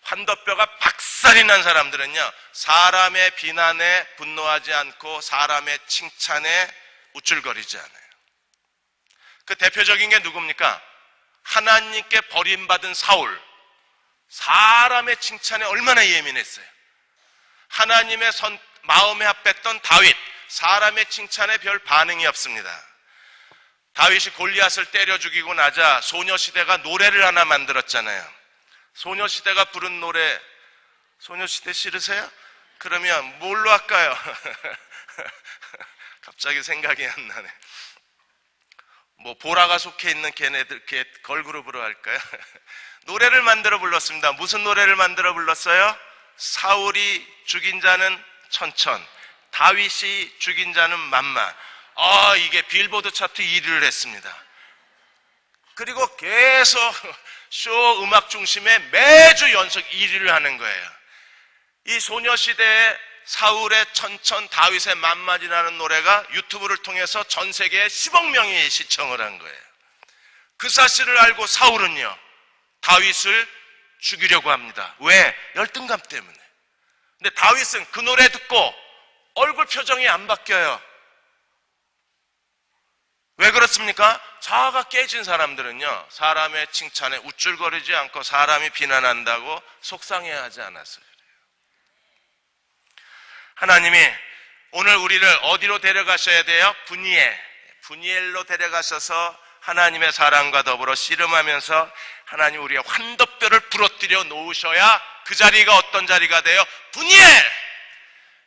환도뼈가 박살이 난 사람들은요, 사람의 비난에 분노하지 않고 사람의 칭찬에 우쭐거리지 않아요. 그 대표적인 게 누굽니까? 하나님께 버림받은 사울. 사람의 칭찬에 얼마나 예민했어요. 하나님의 마음에 합했던 다윗. 사람의 칭찬에 별 반응이 없습니다. 다윗이 골리앗을 때려 죽이고 나자 소녀시대가 노래를 하나 만들었잖아요. 소녀시대가 부른 노래, 소녀시대 싫으세요? 그러면 뭘로 할까요? 갑자기 생각이 안 나네. 뭐 보라가 속해 있는 걔네들 걸그룹으로 할까요? 노래를 만들어 불렀습니다. 무슨 노래를 만들어 불렀어요? 사울이 죽인 자는 천천, 다윗이 죽인 자는 만만. 이게 빌보드 차트 1위를 했습니다. 그리고 계속 쇼 음악 중심에 매주 연속 1위를 하는 거예요. 이 소녀시대의 사울의 천천, 다윗의 만만이라는 노래가 유튜브를 통해서 전 세계에 10억 명이 시청을 한 거예요. 그 사실을 알고 사울은요, 다윗을 죽이려고 합니다. 왜? 열등감 때문에. 근데 다윗은 그 노래 듣고 얼굴 표정이 안 바뀌어요. 왜 그렇습니까? 자아가 깨진 사람들은요, 사람의 칭찬에 우쭐거리지 않고 사람이 비난한다고 속상해하지 않았어요. 하나님이 오늘 우리를 어디로 데려가셔야 돼요? 분이엘로 데려가셔서 하나님의 사랑과 더불어 씨름하면서 하나님 우리의 환도뼈를 부러뜨려 놓으셔야 그 자리가 어떤 자리가 돼요? 분이엘!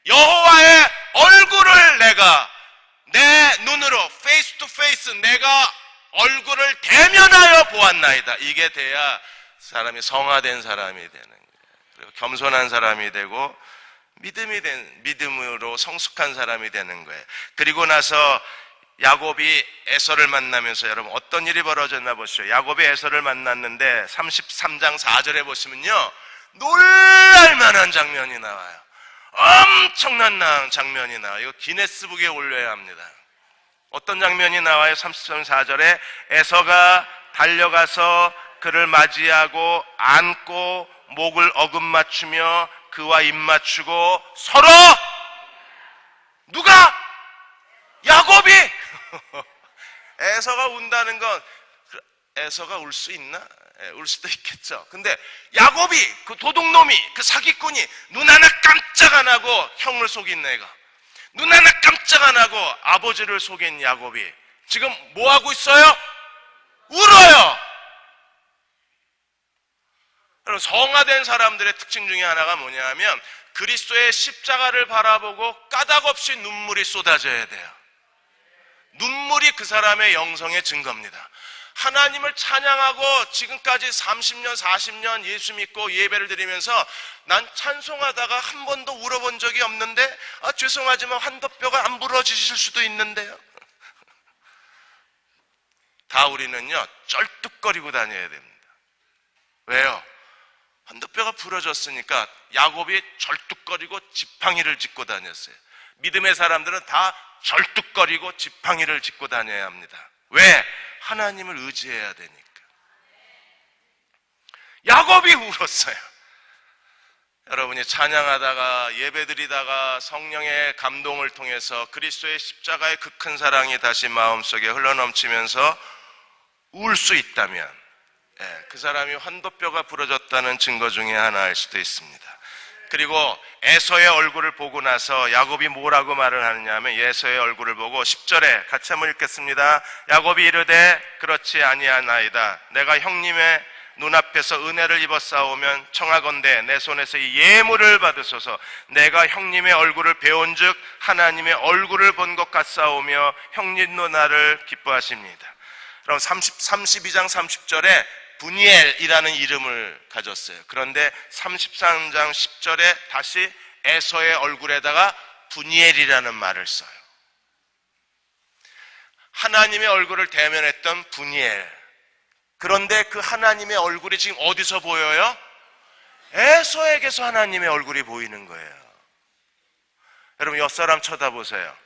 여호와의 얼굴을 내가 내 눈으로 페이스 투 페이스 내가 얼굴을 대면하여 보았나이다. 이게 돼야 사람이 성화된 사람이 되는 거예요. 그리고 겸손한 사람이 되고 믿음으로 성숙한 사람이 되는 거예요. 그리고 나서 야곱이 에서를 만나면서 여러분 어떤 일이 벌어졌나 보시죠. 야곱이 에서를 만났는데 33장 4절에 보시면요, 놀랄만한 장면이 나와요. 엄청난 장면이 나와요. 이거 기네스북에 올려야 합니다. 어떤 장면이 나와요? 33장 4절에 에서가 달려가서 그를 맞이하고 안고 목을 어금맞추며 그와 입맞추고 서로 누가? 야곱이! 에서가 운다는 건 에서가 울 수 있나? 울 수도 있겠죠. 근데 야곱이, 그 도둑놈이, 그 사기꾼이 눈 하나 깜짝 안 하고 형을 속인 애가, 눈 하나 깜짝 안 하고 아버지를 속인 야곱이 지금 뭐 하고 있어요? 울어요. 여러분, 성화된 사람들의 특징 중에 하나가 뭐냐 하면 그리스도의 십자가를 바라보고 까닭없이 눈물이 쏟아져야 돼요. 눈물이 그 사람의 영성의 증거입니다. 하나님을 찬양하고 지금까지 30년, 40년 예수 믿고 예배를 드리면서 난 찬송하다가 한 번도 울어본 적이 없는데, 죄송하지만 환도뼈가 안 부러지실 수도 있는데요. 다 우리는요, 쩔뚝거리고 다녀야 됩니다. 왜요? 환도뼈가 부러졌으니까 야곱이 절뚝거리고 지팡이를 짚고 다녔어요. 믿음의 사람들은 다 절뚝거리고 지팡이를 짚고 다녀야 합니다. 왜? 하나님을 의지해야 되니까. 야곱이 울었어요. 여러분이 찬양하다가 예배드리다가 성령의 감동을 통해서 그리스도의 십자가의 그 큰 사랑이 다시 마음속에 흘러넘치면서 울 수 있다면, 그 사람이 환도뼈가 부러졌다는 증거 중에 하나일 수도 있습니다. 그리고 에서의 얼굴을 보고 나서 야곱이 뭐라고 말을 하느냐 하면, 에서의 얼굴을 보고 10절에 같이 한번 읽겠습니다. 야곱이 이르되 그렇지 아니하나이다. 내가 형님의 눈앞에서 은혜를 입었사오면 청하건대 내 손에서 이 예물을 받으소서. 내가 형님의 얼굴을 배운즉 하나님의 얼굴을 본 것 같사오며 형님도 나를 기뻐하십니다. 그럼 32장 30절에 분이엘이라는 이름을 가졌어요. 그런데 33장 10절에 다시 에서의 얼굴에다가 분이엘이라는 말을 써요. 하나님의 얼굴을 대면했던 분이엘. 그런데 그 하나님의 얼굴이 지금 어디서 보여요? 에서에게서 하나님의 얼굴이 보이는 거예요. 여러분, 옆 사람 쳐다보세요.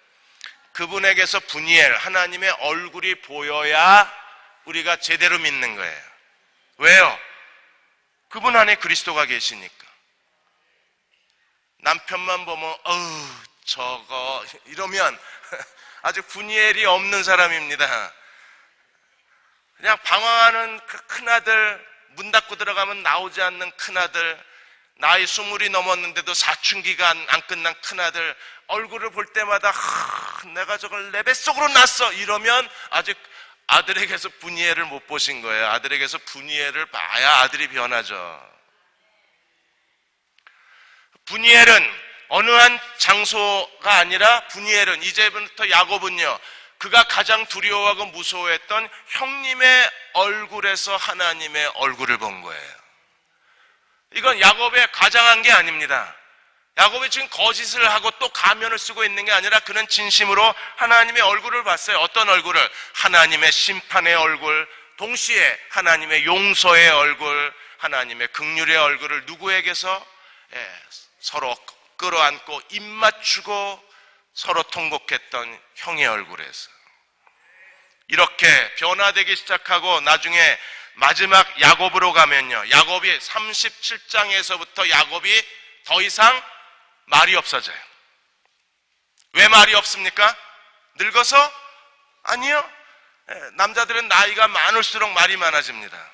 그분에게서 분이엘, 하나님의 얼굴이 보여야 우리가 제대로 믿는 거예요. 왜요? 그분 안에 그리스도가 계시니까. 남편만 보면 저거 이러면 아직 분이엘이 없는 사람입니다. 그냥 방황하는 그 큰아들, 문 닫고 들어가면 나오지 않는 큰아들, 나이 20이 넘었는데도 사춘기가 안 끝난 큰아들, 얼굴을 볼 때마다 내가 저걸 내 뱃속으로 낳았어 이러면 아직 아들에게서 분이엘을 못 보신 거예요. 아들에게서 분이엘을 봐야 아들이 변하죠. 분이엘은 어느 한 장소가 아니라, 분이엘은 이제부터 야곱은요, 그가 가장 두려워하고 무서워했던 형님의 얼굴에서 하나님의 얼굴을 본 거예요. 이건 야곱의 과장한 게 아닙니다. 야곱이 지금 거짓을 하고 또 가면을 쓰고 있는 게 아니라 그는 진심으로 하나님의 얼굴을 봤어요. 어떤 얼굴을? 하나님의 심판의 얼굴, 동시에 하나님의 용서의 얼굴, 하나님의 긍휼의 얼굴을 누구에게서? 서로 끌어안고 입 맞추고 서로 통곡했던 형의 얼굴에서. 이렇게 변화되기 시작하고 나중에 마지막 야곱으로 가면요, 야곱이 37장에서부터 야곱이 더 이상 말이 없어져요. 왜 말이 없습니까? 늙어서? 아니요. 남자들은 나이가 많을수록 말이 많아집니다.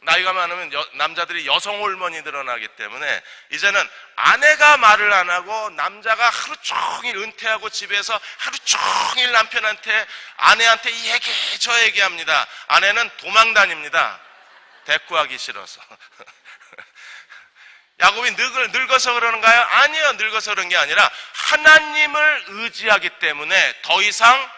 나이가 많으면 남자들이 여성 호르몬이 늘어나기 때문에 이제는 아내가 말을 안 하고 남자가 하루 종일 은퇴하고 집에서 하루 종일 남편한테 아내한테 이 얘기 저 얘기합니다. 아내는 도망 다닙니다. 대꾸하기 싫어서. 야곱이 늙어서 그러는가요? 아니요, 늙어서 그런 게 아니라 하나님을 의지하기 때문에 더 이상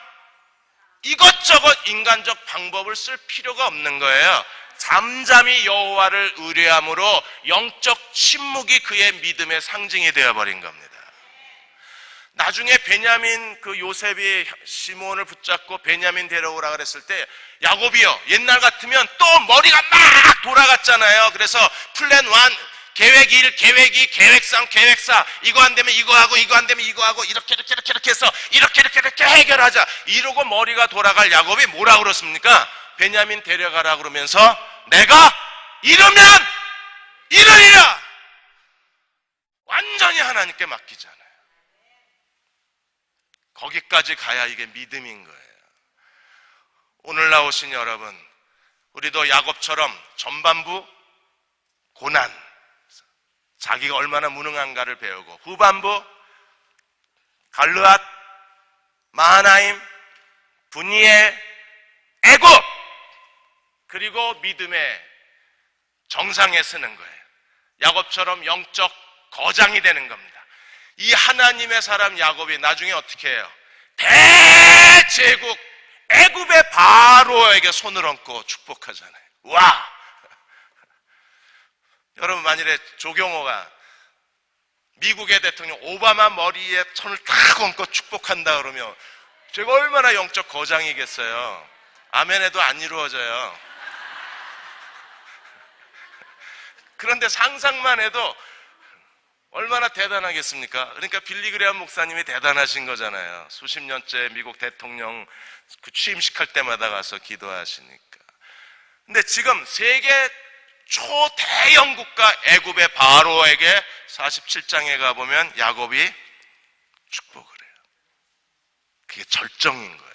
이것저것 인간적 방법을 쓸 필요가 없는 거예요. 잠잠히 여호와를 의뢰함으로 영적 침묵이 그의 믿음의 상징이 되어버린 겁니다. 나중에 베냐민 그 요셉이 시몬을 붙잡고 베냐민 데려오라 그랬을 때 야곱이요, 옛날 같으면 또 머리가 막 돌아갔잖아요. 그래서 플랜 1, 계획 1, 계획 2, 계획 3, 계획 4, 이거 안 되면 이거 하고, 이거 안 되면 이거 하고, 이렇게 해서 이렇게 해결하자, 이러고 머리가 돌아갈 야곱이 뭐라 그렇습니까? 베냐민 데려가라 그러면서 내가 이러면 이러리라, 완전히 하나님께 맡기잖아요. 거기까지 가야 이게 믿음인 거예요. 오늘 나오신 여러분, 우리도 야곱처럼 전반부 고난, 자기가 얼마나 무능한가를 배우고, 후반부 갈르앗, 마하나임, 분이엘, 애굽, 그리고 믿음의 정상에 서는 거예요. 야곱처럼 영적 거장이 되는 겁니다. 이 하나님의 사람 야곱이 나중에 어떻게 해요? 대제국 애굽의 바로에게 손을 얹고 축복하잖아요. 와! 여러분, 만일에 조경호가 미국의 대통령 오바마 머리에 손을 탁 얹고 축복한다 그러면 제가 얼마나 영적 거장이겠어요. 아멘해도 안 이루어져요. 그런데 상상만 해도 얼마나 대단하겠습니까? 그러니까 빌리그레함 목사님이 대단하신 거잖아요. 수십 년째 미국 대통령 그 취임식 할 때마다 가서 기도하시니까. 근데 지금 세계 초대형 국가 애굽의 바로에게 47장에 가보면 야곱이 축복을 해요. 그게 절정인 거예요.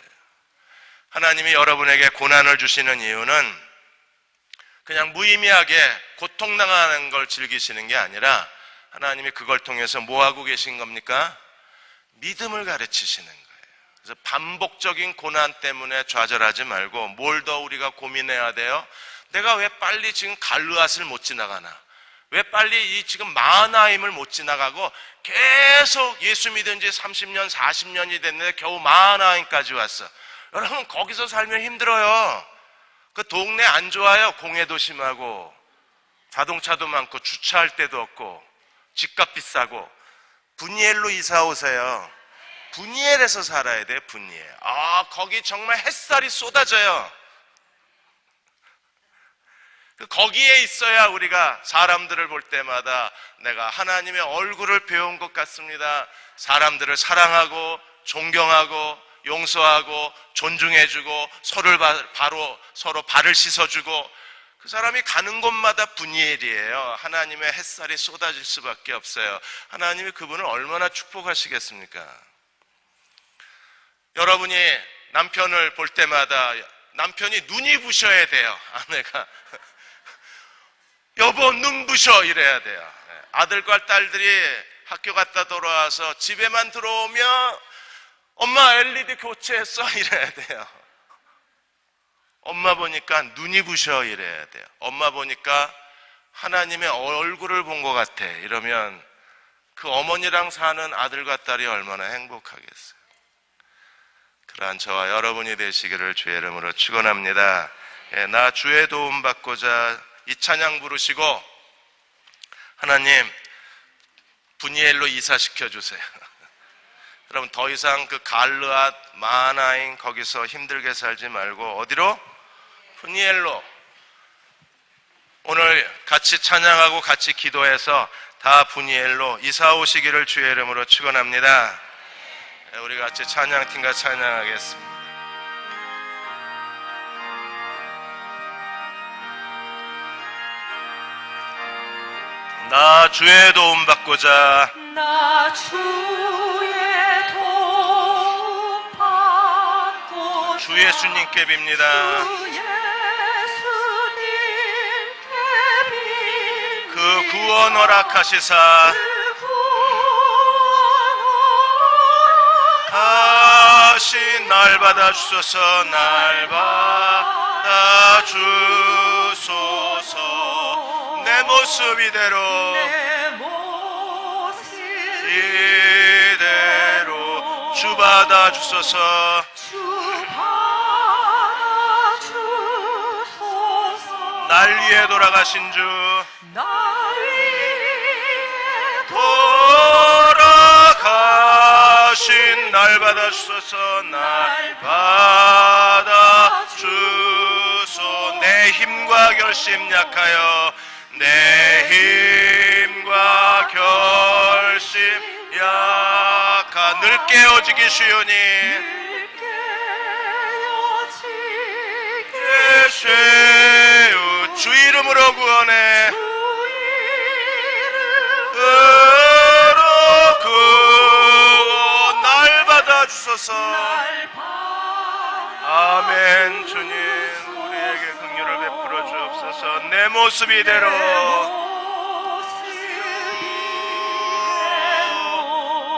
하나님이 여러분에게 고난을 주시는 이유는 그냥 무의미하게 고통당하는 걸 즐기시는 게 아니라 하나님이 그걸 통해서 뭐 하고 계신 겁니까? 믿음을 가르치시는 거예요. 그래서 반복적인 고난 때문에 좌절하지 말고 뭘 더 우리가 고민해야 돼요? 내가 왜 빨리 지금 갈르앗을 못 지나가나? 왜 빨리 이 지금 마하나임을 못 지나가고 계속 예수 믿은 지 30년, 40년이 됐는데 겨우 마하나임까지 왔어. 여러분, 거기서 살면 힘들어요. 그 동네 안 좋아요. 공해도 심하고 자동차도 많고 주차할 데도 없고 집값 비싸고. 분이엘로 이사 오세요. 분이엘에서 살아야 돼요. 분이엘. 거기 정말 햇살이 쏟아져요. 거기에 있어야 우리가 사람들을 볼 때마다 내가 하나님의 얼굴을 배운 것 같습니다. 사람들을 사랑하고 존경하고 용서하고 존중해주고 서로 발을 씻어주고, 그 사람이 가는 곳마다 분이엘이에요. 하나님의 햇살이 쏟아질 수밖에 없어요. 하나님이 그분을 얼마나 축복하시겠습니까? 여러분이 남편을 볼 때마다 남편이 눈이 부셔야 돼요. 아내가 여보 눈 부셔 이래야 돼요. 아들과 딸들이 학교 갔다 돌아와서 집에만 들어오면 엄마 LED 교체했어 이래야 돼요. 엄마 보니까 눈이 부셔 이래야 돼요. 엄마 보니까 하나님의 얼굴을 본 것 같아 이러면 그 어머니랑 사는 아들과 딸이 얼마나 행복하겠어요. 그러한 저와 여러분이 되시기를 주의 이름으로 축원합니다. 나 주의 도움 받고자 이 찬양 부르시고 하나님 분이엘로 이사시켜 주세요. 여러분, 더 이상 그 갈르앗, 마하나임 거기서 힘들게 살지 말고 어디로? 분이엘로. 오늘 같이 찬양하고 같이 기도해서 다 분이엘로 이사 오시기를 주의 이름으로 축원합니다. 우리 같이 찬양팀과 찬양하겠습니다. 나 주의 도움 받고자 나 주의 도움 받고 주 예수님께 빕니다. 주 예수님께 빕니다. 그 구원 허락하시사 그 가신 날 받아주소서. 날 받아주소서. 내 모습 이대로 내 모습 이대로 주 받아주소서. 주 받아주소서. 날 위해 돌아가신 주 날 위해 돌아가신 날 받아주소서. 날 받아주소. 내 힘과 결심 약하여 내 힘과 결심 약하 늘 깨어지기 쉬우니 예수 주 이름으로 구원해 날 받아주소서. 아멘. 주님 우리에게 긍휼을 베풀어 주옵소서. 내 모습 이대로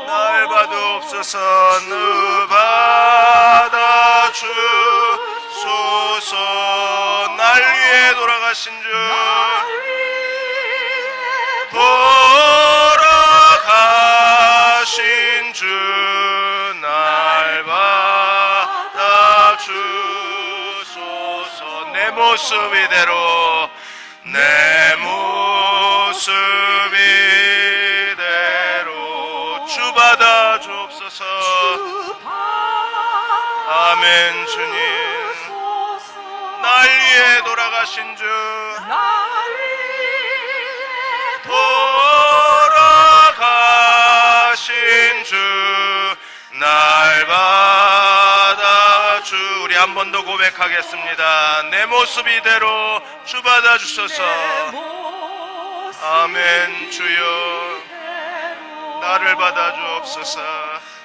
날 받아옵소서. 늘 받아주소서. 날 위해 돌아가신 주 돌아가신 주 날 받아주소서. 내 모습 이대로 내 모습 이대로 주 받아주옵소서. 아멘. 주님 날 위해 돌아가신 주 돌아가신 주 날 받아주. 우리 한 번 더 고백하겠습니다. 내 모습 이대로 주 받아주소서. 아멘. 주여 나를 받아주옵소서.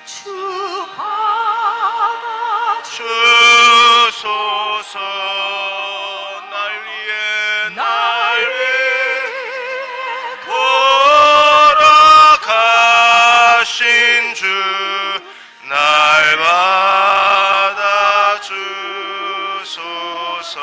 주 받아주소서. 주소서. 날 위해 돌아가신 주 날 받아주소서.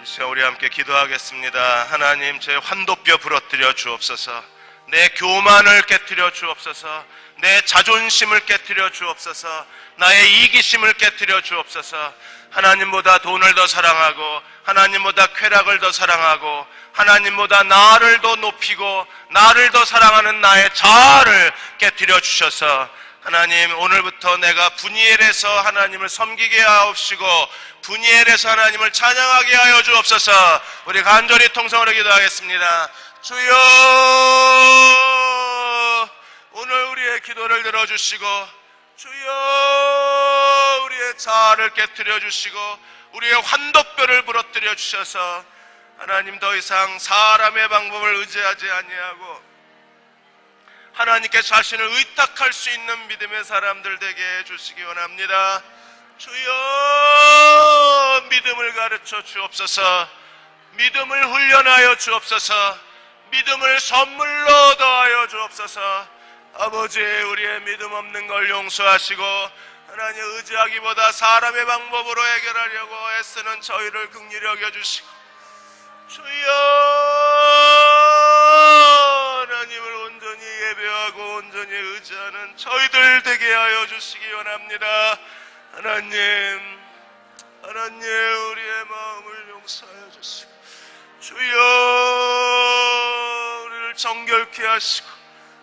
이 시간 우리 함께 기도하겠습니다. 하나님 제 환도뼈 부러뜨려 주옵소서. 내 교만을 깨뜨려 주옵소서. 내 자존심을 깨뜨려 주옵소서. 나의 이기심을 깨뜨려 주옵소서. 하나님보다 돈을 더 사랑하고 하나님보다 쾌락을 더 사랑하고 하나님보다 나를 더 높이고 나를 더 사랑하는 나의 자아를 깨뜨려 주셔서 하나님 오늘부터 내가 분이엘에서 하나님을 섬기게 하옵시고 분이엘에서 하나님을 찬양하게 하여 주옵소서. 우리 간절히 통성으로 기도하겠습니다. 주여 오늘 우리의 기도를 들어주시고 주여 우리의 자아를 깨뜨려 주시고 우리의 환도뼈를 부러뜨려 주셔서 하나님 더 이상 사람의 방법을 의지하지 아니하고 하나님께 자신을 의탁할 수 있는 믿음의 사람들 되게 해주시기 원합니다. 주여 믿음을 가르쳐 주옵소서. 믿음을 훈련하여 주옵소서. 믿음을 선물로 더하여 주옵소서. 아버지 우리의 믿음 없는 걸 용서하시고 하나님 의지하기보다 사람의 방법으로 해결하려고 애쓰는 저희를 긍휼히 여겨주시고 주여 하나님을 온전히 예배하고 온전히 의지하는 저희들 되게 하여 주시기 원합니다. 하나님 우리의 마음을 용서하여 주시고 주여 우리를 정결케 하시고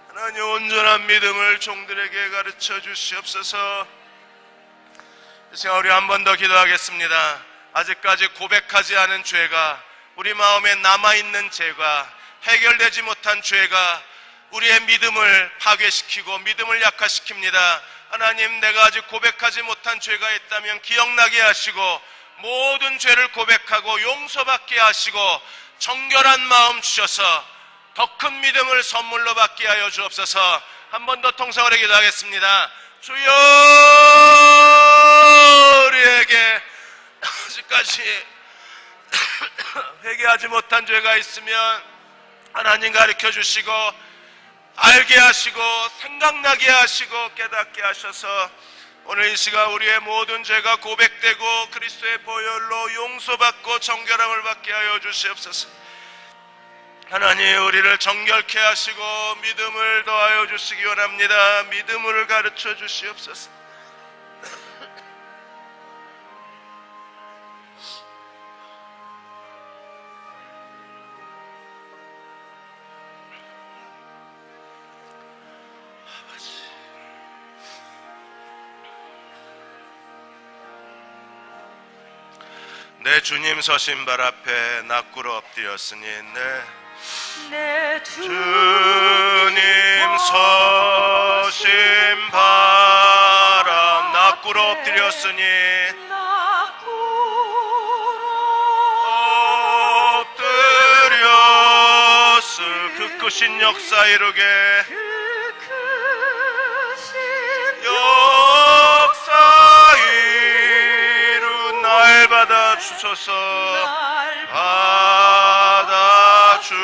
하나님 온전한 믿음을 종들에게 가르쳐 주시옵소서. 이 시간 우리 한 번 더 기도하겠습니다. 아직까지 고백하지 않은 죄가 우리 마음에 남아있는 죄가 해결되지 못한 죄가 우리의 믿음을 파괴시키고 믿음을 약화시킵니다. 하나님 내가 아직 고백하지 못한 죄가 있다면 기억나게 하시고 모든 죄를 고백하고 용서받게 하시고 정결한 마음 주셔서 더 큰 믿음을 선물로 받게 하여 주옵소서. 한 번 더 통성으로 기도하겠습니다. 주여 우리에게 아직까지 회개하지 못한 죄가 있으면 하나님 가르쳐 주시고 알게 하시고 생각나게 하시고 깨닫게 하셔서 오늘 이 시간 우리의 모든 죄가 고백되고 그리스도의 보혈로 용서받고 정결함을 받게 하여 주시옵소서. 하나님, 우리를 정결케 하시고 믿음을 더하여 주시기 원합니다. 믿음을 가르쳐 주시옵소서. 내 주님 서신 발 앞에 납구로 엎드렸으니 내 주님 서신 발 앞 납구로 엎드렸으니 엎드렸을 그 크신 역사 이루게 역사 이루 날 받아 주소서. 받아 주소서.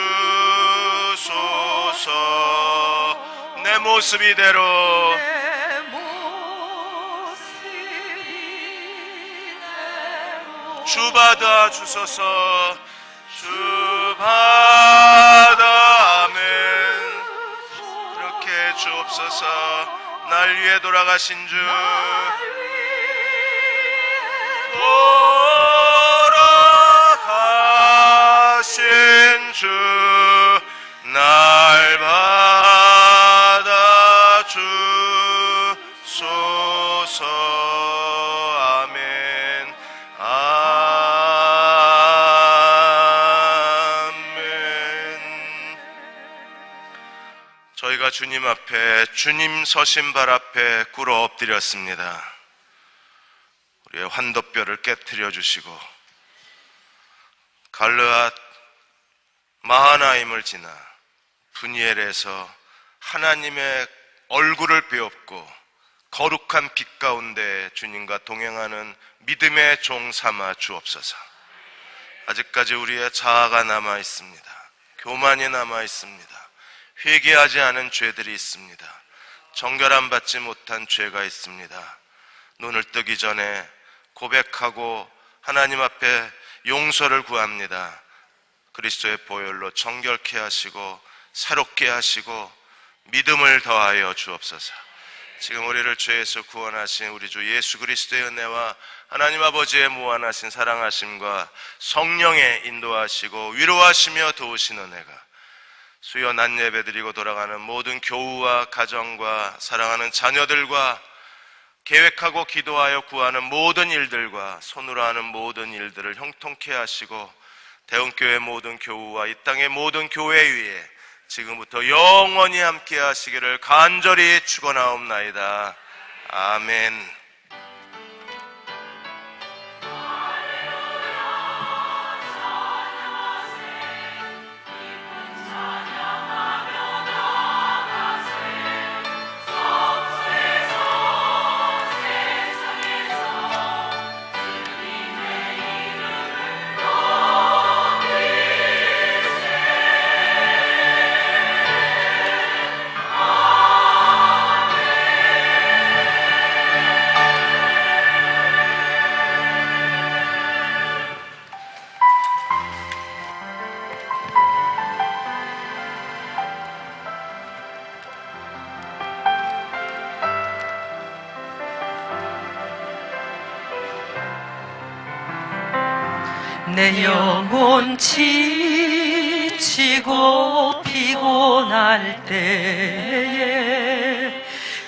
내 모습 이대로 주 받아 주소서. 주 받아 아멘. 그렇게 주옵소서. 날 위해 돌아가신 주 돌아가신 주 날 받아 주소서. 아멘 아멘. 저희가 주님 앞에 주님 서신 발 앞에 꿇어 엎드렸습니다. 우리의 환도뼈를 깨트려 주시고 갈르앗 마하나임을 지나 분이엘에서 하나님의 얼굴을 배웠고 거룩한 빛 가운데 주님과 동행하는 믿음의 종 삼아 주옵소서. 아직까지 우리의 자아가 남아 있습니다. 교만이 남아 있습니다. 회개하지 않은 죄들이 있습니다. 정결함 받지 못한 죄가 있습니다. 눈을 뜨기 전에 고백하고 하나님 앞에 용서를 구합니다. 그리스도의 보혈로 정결케 하시고 새롭게 하시고 믿음을 더하여 주옵소서. 지금 우리를 죄에서 구원하신 우리 주 예수 그리스도의 은혜와 하나님 아버지의 무한하신 사랑하심과 성령의 인도하시고 위로하시며 도우신 은혜가 수요 낮 예배 드리고 돌아가는 모든 교우와 가정과 사랑하는 자녀들과 계획하고 기도하여 구하는 모든 일들과 손으로 하는 모든 일들을 형통케 하시고 대운교회 모든 교우와 이 땅의 모든 교회 위에 지금부터 영원히 함께 하시기를 간절히 축원하옵나이다. 아멘. 내 영혼 지치고 피곤할 때에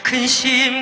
근심